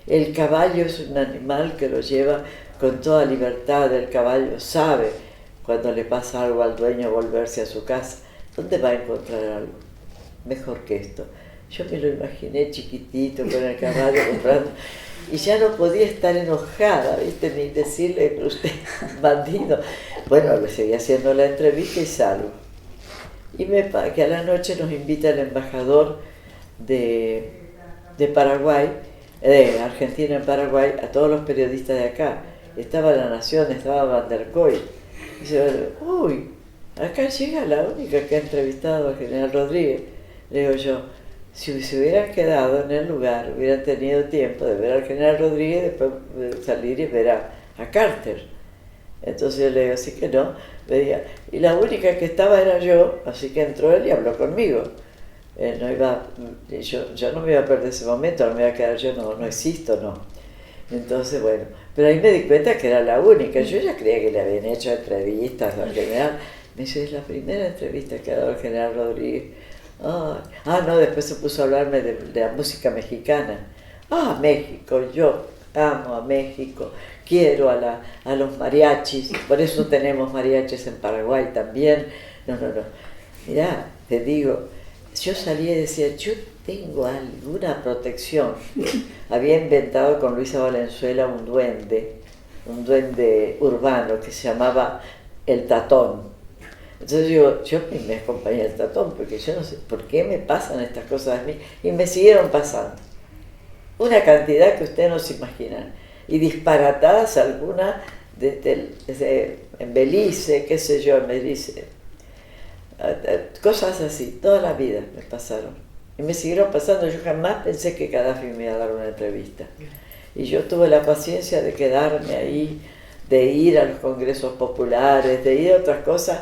El caballo es un animal que lo lleva con toda libertad. El caballo sabe cuando le pasa algo al dueño volverse a su casa. ¿Dónde va a encontrar algo mejor que esto? Yo me lo imaginé chiquitito con el caballo comprando y ya no podía estar enojada, ¿viste? Ni decirle que usted es bandido. Bueno, le seguí haciendo la entrevista y salgo. Y que a la noche nos invita el embajador de Paraguay, de Argentina en Paraguay, a todos los periodistas de acá. Estaba La Nación, estaba Van der Koy. Y dice, uy, acá llega la única que ha entrevistado al general Rodríguez. Le digo yo, si se hubieran quedado en el lugar, hubieran tenido tiempo de ver al general Rodríguez, después de salir y ver a Carter. Entonces yo le digo, sí que no. Me decía, y la única que estaba era yo, así que entró él y habló conmigo. Yo no me iba a perder ese momento, no me iba a quedar yo, no existo, no. Entonces, bueno, pero ahí me di cuenta que era la única. Yo ya creía que le habían hecho entrevistas al general. Me dice, es la primera entrevista que ha dado el general Rodríguez. No, después se puso a hablarme de la música mexicana. México, yo amo a México, quiero a los mariachis, por eso tenemos mariachis en Paraguay también. No. Mirá, te digo, yo salía y decía, yo tengo alguna protección. Había inventado con Luisa Valenzuela un duende urbano que se llamaba el Tatón. Entonces yo me acompañé al Tatón, porque yo no sé por qué me pasan estas cosas a mí, y me siguieron pasando. Una cantidad que ustedes no se imaginan. Y disparatadas algunas en Belice, qué sé yo, en Belice. Cosas así, toda la vida me pasaron. Y me siguieron pasando, yo jamás pensé que Gaddafi me iba a dar una entrevista. Y yo tuve la paciencia de quedarme ahí, de ir a los congresos populares, de ir a otras cosas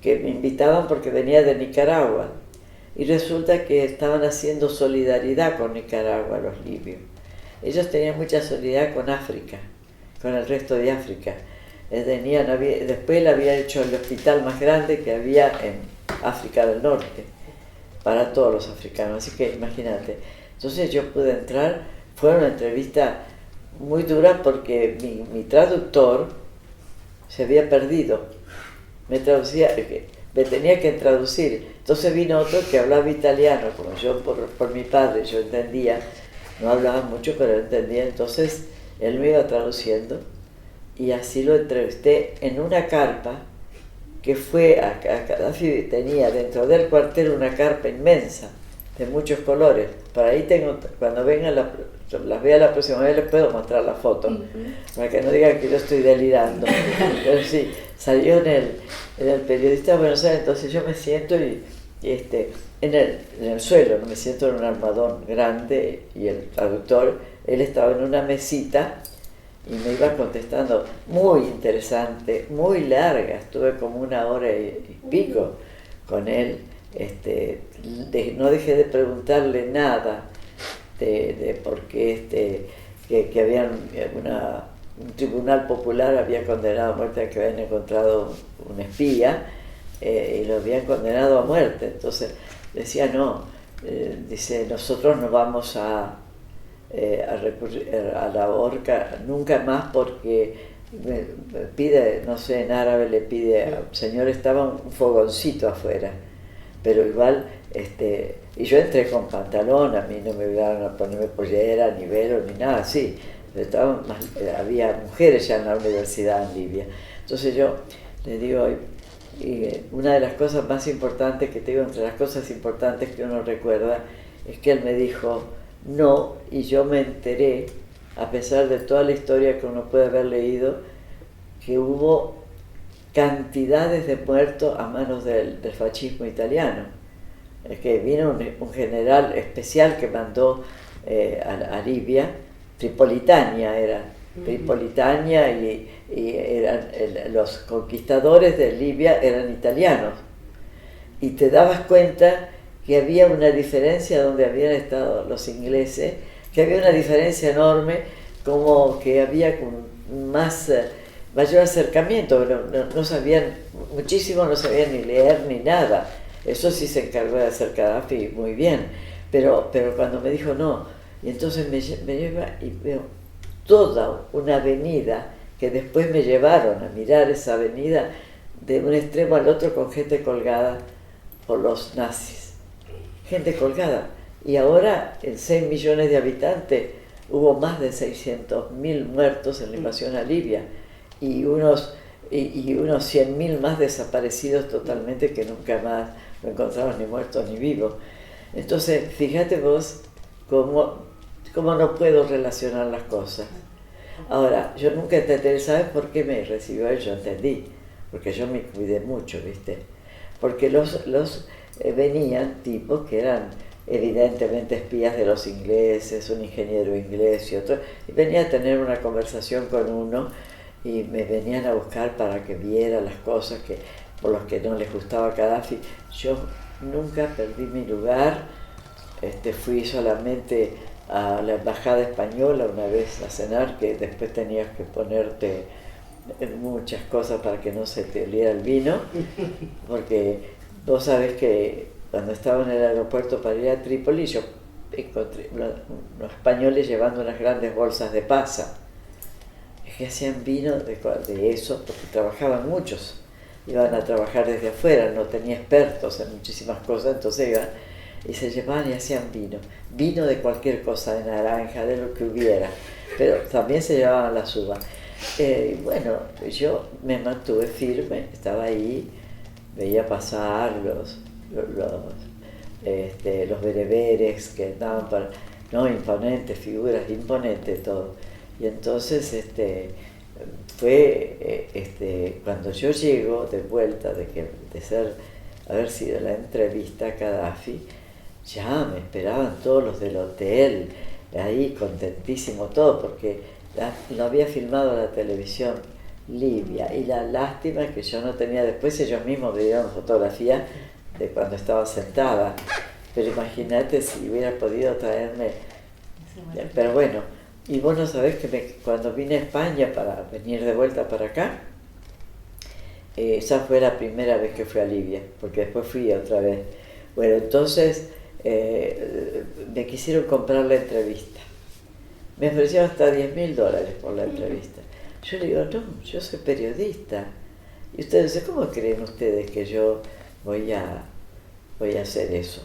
que me invitaban porque venía de Nicaragua. Y resulta que estaban haciendo solidaridad con Nicaragua, los libios. Ellos tenían mucha solidaridad con África, con el resto de África. Después él había hecho el hospital más grande que había en África del Norte, para todos los africanos. Así que imagínate. Entonces yo pude entrar, fue una entrevista muy dura porque mi traductor se había perdido. Me tenía que traducir. Entonces vino otro que hablaba italiano, como yo por mi padre, yo entendía, no hablaba mucho, pero entendía. Entonces él me iba traduciendo y así lo entrevisté en una carpa que fue a Gaddafi. Tenía dentro del cuartel una carpa inmensa de muchos colores. Por ahí tengo, cuando vengan las vea la próxima vez, les puedo mostrar la foto, para que no digan que yo estoy delirando. Pero sí, salió en el Periodista de Buenos Aires. Entonces yo me siento en el suelo, no me siento en un almohadón grande, y el traductor, él estaba en una mesita y me iba contestando, muy interesante, muy larga. Estuve como 1 hora y pico con él. No dejé de preguntarle nada de por qué que habían un tribunal popular había condenado a muerte, que habían encontrado un espía y lo habían condenado a muerte. Entonces decía, dice, nosotros no vamos a recurrir a la horca nunca más, porque me pide, no sé, en árabe le pide al señor, estaba un fogoncito afuera, pero igual, y yo entré con pantalón, a mí no me iban a ponerme pollera, ni velo, ni nada así. Había mujeres ya en la universidad en Libia. Entonces yo le digo, una de las cosas más importantes que te digo, entre las cosas importantes que uno recuerda, es que él me dijo no, y yo me enteré, a pesar de toda la historia que uno puede haber leído, que hubo cantidades de muertos a manos del fascismo italiano. Es que vino un general especial que mandó a Libia, Tripolitania era, Tripolitania, y los conquistadores de Libia eran italianos. Y te dabas cuenta que había una diferencia donde habían estado los ingleses, que había una diferencia enorme, como que había más mayor acercamiento, no sabían, muchísimos no sabían ni leer ni nada. Eso sí se encargó de hacer Gaddafi muy bien, pero cuando me dijo no, y entonces me lleva y veo toda una avenida, que después me llevaron a mirar esa avenida de un extremo al otro con gente colgada por los nazis, gente colgada. Y ahora, en 6 millones de habitantes, hubo más de 600.000 muertos en la invasión a Libia y unos 100.000 más desaparecidos totalmente, que nunca más lo encontramos ni muertos ni vivos. Entonces, fíjate vos cómo no puedo relacionar las cosas. Ahora, yo nunca entendí, ¿sabes por qué me recibió él? Yo entendí, porque yo me cuidé mucho, ¿viste? Porque venían tipos que eran evidentemente espías de los ingleses, un ingeniero inglés y otro, y venía a tener una conversación con uno y me venían a buscar para que viera las cosas por las que no les gustaba Gaddafi. Yo nunca perdí mi lugar, fui solamente a la embajada española una vez a cenar, que después tenías que ponerte muchas cosas para que no se te oliera el vino, porque vos sabés que cuando estaba en el aeropuerto para ir a Trípoli, yo encontré unos españoles llevando unas grandes bolsas de pasa, que hacían vino de eso, porque trabajaban muchos, iban a trabajar desde afuera, no tenía expertos en muchísimas cosas, entonces iban y se llevaban y hacían vino de cualquier cosa, de naranja, de lo que hubiera, pero también se llevaban las uvas. Bueno, yo me mantuve firme, estaba ahí, veía pasar los bereberes que andaban imponentes, figuras imponentes, todo. Y entonces fue cuando yo llego de vuelta de haber sido la entrevista a Gaddafi, ya me esperaban todos los del hotel, ahí contentísimo todo, porque lo había filmado la televisión libia, y la lástima es que yo no tenía, después ellos mismos me dieron fotografía de cuando estaba sentada, pero imagínate si hubiera podido traerme, pero bueno, y vos no sabés que cuando vine a España para venir de vuelta para acá, esa fue la primera vez que fui a Libia, porque después fui otra vez. Bueno, entonces me quisieron comprar la entrevista, me ofrecieron hasta $10.000 por la entrevista. Yo le digo, no, yo soy periodista. Y ustedes dicen, ¿cómo creen ustedes que yo voy a hacer eso?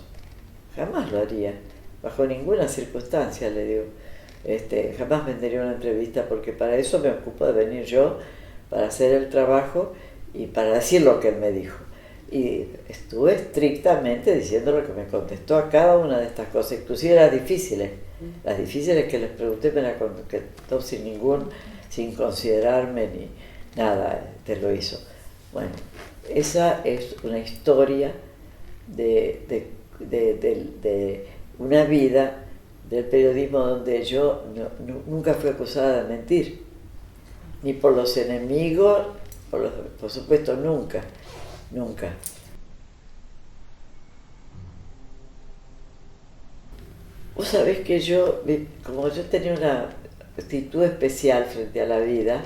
Jamás lo haría, bajo ninguna circunstancia, le digo. Jamás vendería una entrevista, porque para eso me ocupo de venir yo, para hacer el trabajo y para decir lo que él me dijo. Y estuve estrictamente diciendo lo que me contestó a cada una de estas cosas, inclusive las difíciles que les pregunté, me las contestó sin considerarme ni nada, te lo hizo. Bueno, esa es una historia de una vida del periodismo donde yo nunca fui acusada de mentir, ni por los enemigos, por supuesto, nunca. Vos sabés que como yo tenía una actitud especial frente a la vida,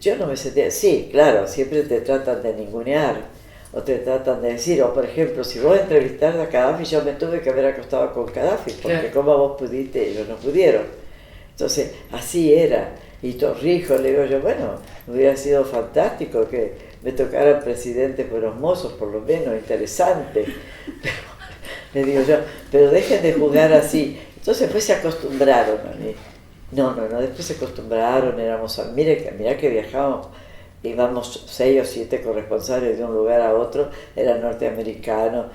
yo no me sentía, sí, claro, siempre te tratan de ningunear, o te tratan de decir, o por ejemplo, si vos entrevistaste a Gaddafi, yo me tuve que haber acostado con Gaddafi, porque claro, como vos pudiste, ellos no pudieron. Entonces, así era. Y Torrijos, le digo yo, bueno, hubiera sido fantástico que me tocaran presidentes buenos mozos, por lo menos, interesante. Le digo yo, pero dejen de jugar así. Entonces después se acostumbraron a mí. No, después se acostumbraron, mirá que viajábamos, íbamos 6 o 7 corresponsales de un lugar a otro, eran norteamericanos,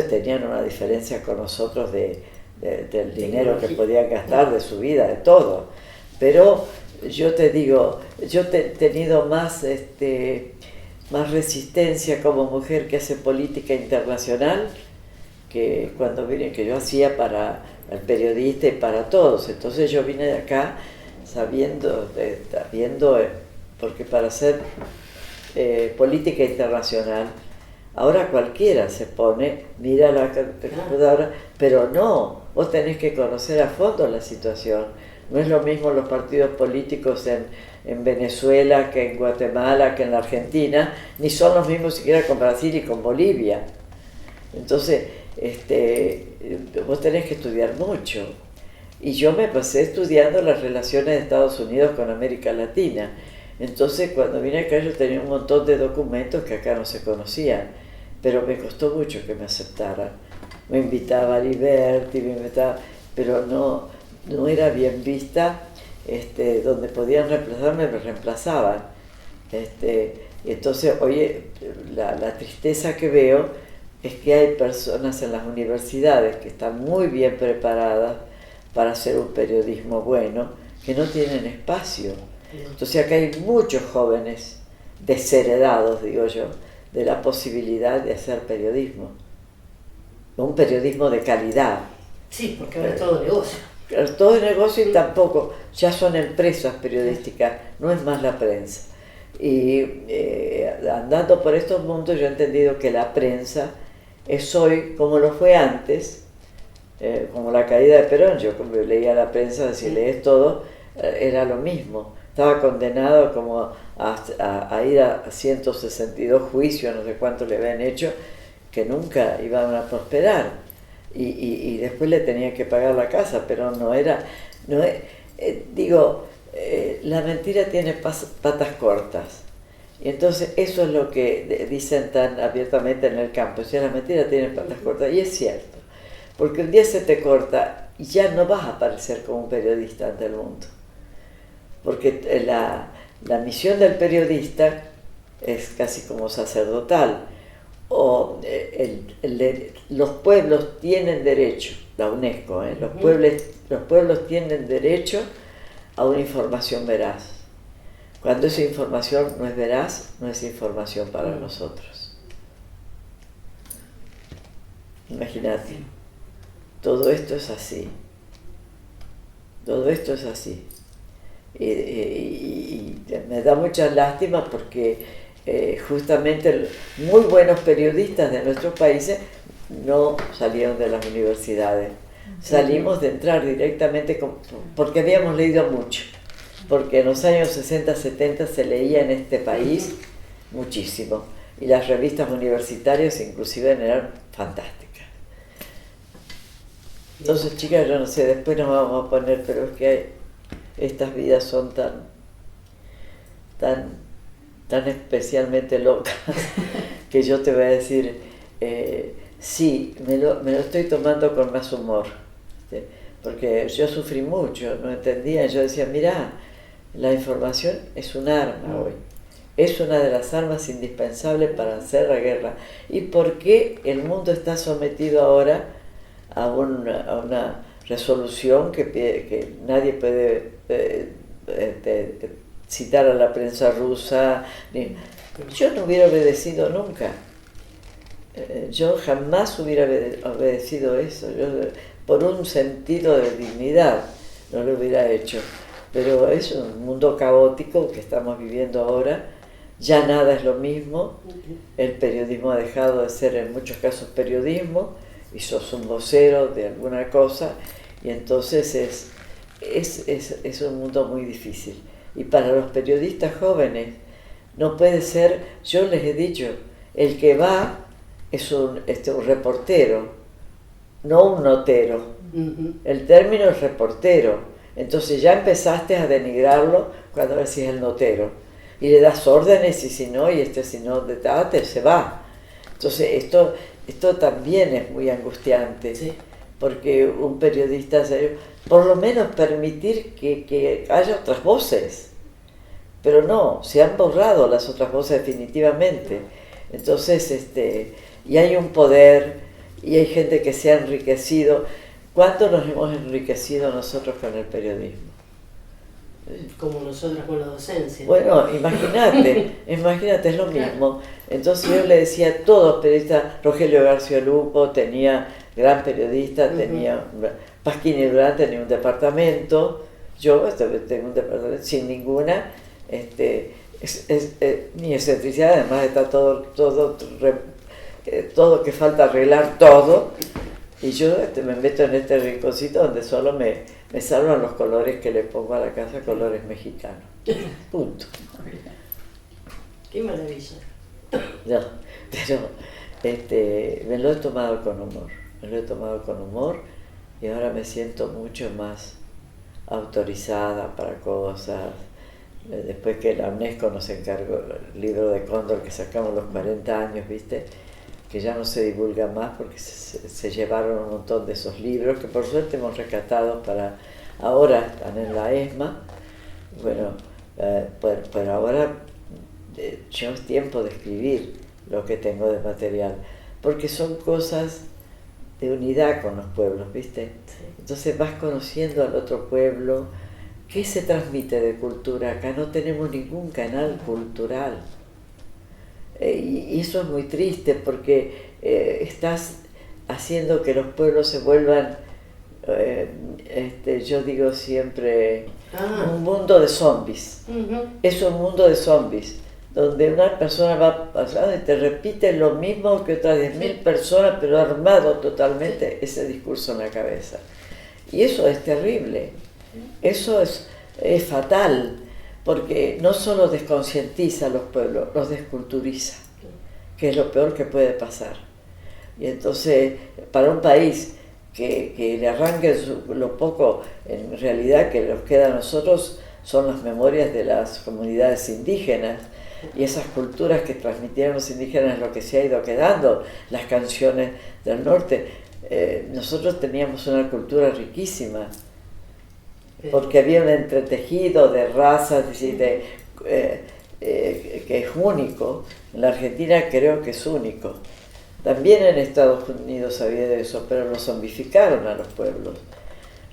tenían una diferencia con nosotros del dinero que podían gastar, de su vida, de todo. Pero yo te digo, yo he tenido más resistencia como mujer que hace política internacional, que cuando vine, que yo hacía para el periodista y para todos. Entonces yo vine de acá sabiendo, porque para hacer política internacional, ahora cualquiera se pone, mira la computadora, pero no, vos tenés que conocer a fondo la situación, No es lo mismo los partidos políticos en Venezuela que en Guatemala, que en la Argentina, ni son los mismos siquiera con Brasil y con Bolivia. Entonces, vos tenés que estudiar mucho. Y yo me pasé estudiando las relaciones de Estados Unidos con América Latina. Entonces, cuando vine acá yo tenía un montón de documentos que acá no se conocían, pero me costó mucho que me aceptaran. Me invitaba a Liberty, pero no era bien vista. Donde podían reemplazarme, me reemplazaban. Y entonces, oye, la tristeza que veo es que hay personas en las universidades que están muy bien preparadas para hacer un periodismo bueno, que no tienen espacio. Entonces acá hay muchos jóvenes desheredados, digo yo, de la posibilidad de hacer periodismo. Un periodismo de calidad. Sí, porque ahora es todo negocio. Todo es negocio y tampoco, ya son empresas periodísticas, no es más la prensa. Y andando por estos mundos yo he entendido que la prensa es hoy como lo fue antes, como la caída de Perón. Yo como leía la prensa, si lees todo, era lo mismo. Estaba condenado como a ir a 162 juicios, no sé cuánto le habían hecho, que nunca iban a prosperar. Y después le tenía que pagar la casa, pero la mentira tiene patas cortas. Y entonces eso es lo que dicen tan abiertamente en el campo, la mentira tiene patas cortas, y es cierto, porque un día se te corta y ya no vas a aparecer como un periodista ante el mundo, porque la misión del periodista es casi como sacerdotal. Los pueblos tienen derecho, la UNESCO, los pueblos tienen derecho a una información veraz. Cuando esa información no es veraz, no es información para nosotros. Imagínate, todo esto es así. Todo esto es así. Y me da mucha lástima porque justamente muy buenos periodistas de nuestros países no salieron de las universidades. Salimos de entrar directamente porque habíamos leído mucho, porque en los años 60, 70 se leía en este país muchísimo y las revistas universitarias inclusive eran fantásticas. Entonces, chicas, yo no sé, después nos vamos a poner, pero es que estas vidas son tan especialmente locas que yo te voy a decir, sí, me lo estoy tomando con más humor, ¿sí? Porque yo sufrí mucho, no entendía, yo decía, mirá, la información es un arma hoy, es una de las armas indispensables para hacer la guerra. ¿Y por qué el mundo está sometido ahora a una resolución que nadie puede citar a la prensa rusa? Yo no hubiera obedecido nunca. Yo jamás hubiera obedecido eso. Yo, por un sentido de dignidad, no lo hubiera hecho. Pero es un mundo caótico que estamos viviendo ahora. Ya nada es lo mismo. El periodismo ha dejado de ser en muchos casos periodismo y sos un vocero de alguna cosa. Y entonces es un mundo muy difícil. Y para los periodistas jóvenes no puede ser, yo les he dicho, el que va es un reportero, no un notero. El término es reportero. Entonces ya empezaste a denigrarlo cuando decís el notero. Y le das órdenes y si no, si no se va. Entonces esto también es muy angustiante. Sí. Porque un periodista serio, por lo menos permitir que haya otras voces. Pero no, se han borrado las otras voces definitivamente. Entonces, y hay un poder, y hay gente que se ha enriquecido. ¿Cuánto nos hemos enriquecido nosotros con el periodismo? Como nosotros con la docencia. Bueno, imagínate, es lo mismo. Entonces yo le decía a todos periodistas, Rogelio García Lupo tenía gran periodista, tenía Pasquini Durán tenía un departamento, yo tengo un departamento sin ninguna mi excentricidad, además está todo que falta arreglar todo, Y yo me meto en este rinconcito donde solo me salvan los colores que le pongo a la casa, colores mexicanos. Punto. Qué maravilla. No, pero me lo he tomado con humor. Me lo he tomado con humor y ahora me siento mucho más autorizada para cosas. Después que la UNESCO nos encargó el libro de Cóndor que sacamos los 40 años, ¿viste? Que ya no se divulga más porque se llevaron un montón de esos libros que por suerte hemos rescatado para ahora, están en la ESMA. Bueno, pero ahora yo es tiempo de escribir lo que tengo de material, porque son cosas de unidad con los pueblos, ¿viste? Sí. Entonces vas conociendo al otro pueblo. ¿Qué se transmite de cultura? Acá no tenemos ningún canal cultural. Y eso es muy triste porque estás haciendo que los pueblos se vuelvan, yo digo siempre, un mundo de zombies. Es un mundo de zombies, donde una persona va pasando y te repite lo mismo que otras 10.000 personas, pero armado totalmente ese discurso en la cabeza. Y eso es terrible. Eso es fatal, porque no solo desconcientiza a los pueblos, los desculturiza, que es lo peor que puede pasar. Y entonces, para un país que le arranque lo poco, en realidad que nos queda a nosotros son las memorias de las comunidades indígenas, y esas culturas que transmitieron los indígenas es lo que se ha ido quedando, las canciones del norte. Nosotros teníamos una cultura riquísima, porque había un entretejido de razas, que es único. En la Argentina creo que es único. También en Estados Unidos había de eso, pero lo zombificaron a los pueblos.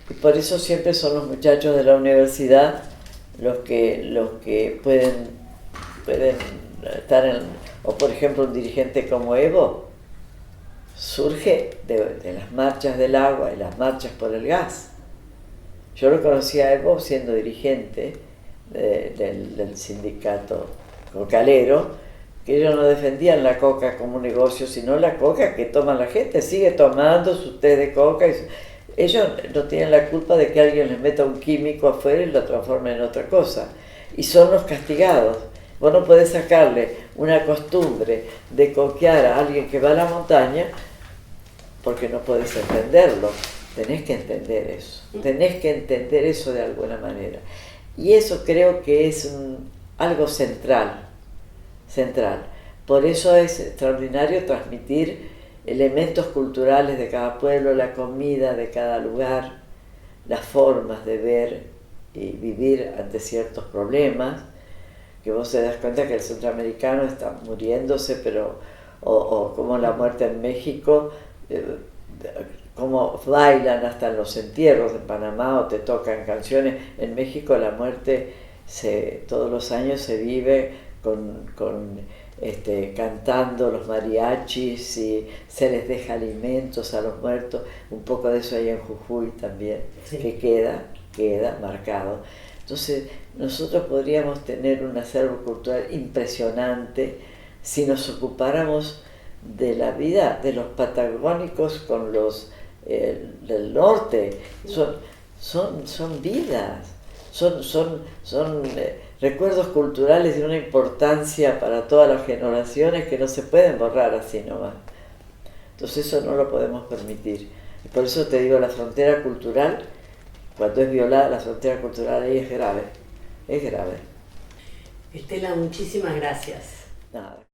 Y por eso siempre son los muchachos de la universidad los que pueden estar en... O por ejemplo un dirigente como Evo surge de las marchas del agua y las marchas por el gas. Yo lo conocí a Evo siendo dirigente del sindicato cocalero, que ellos no defendían la coca como un negocio, sino la coca que toma la gente, sigue tomando su té de coca. Ellos no tienen la culpa de que alguien les meta un químico afuera y lo transforme en otra cosa. Y son los castigados. Vos no podés sacarle una costumbre de coquear a alguien que va a la montaña porque no podés entenderlo. Tenés que entender eso, tenés que entender eso de alguna manera. Y eso creo que es algo central. Por eso es extraordinario transmitir elementos culturales de cada pueblo, la comida de cada lugar, las formas de ver y vivir ante ciertos problemas, que vos te das cuenta que el centroamericano está muriéndose, o como la muerte en México, como bailan hasta en los entierros en Panamá o te tocan canciones. En México la muerte todos los años se vive cantando los mariachis y se les deja alimentos a los muertos. Un poco de eso hay en Jujuy también, sí, que queda marcado. Entonces nosotros podríamos tener un acervo cultural impresionante si nos ocupáramos de la vida de los patagónicos con los del norte. Son vidas, son recuerdos culturales de una importancia para todas las generaciones que no se pueden borrar así nomás. Entonces eso no lo podemos permitir. Y por eso te digo, la frontera cultural, cuando es violada la frontera cultural, ahí es grave. Estela, muchísimas gracias. Nada.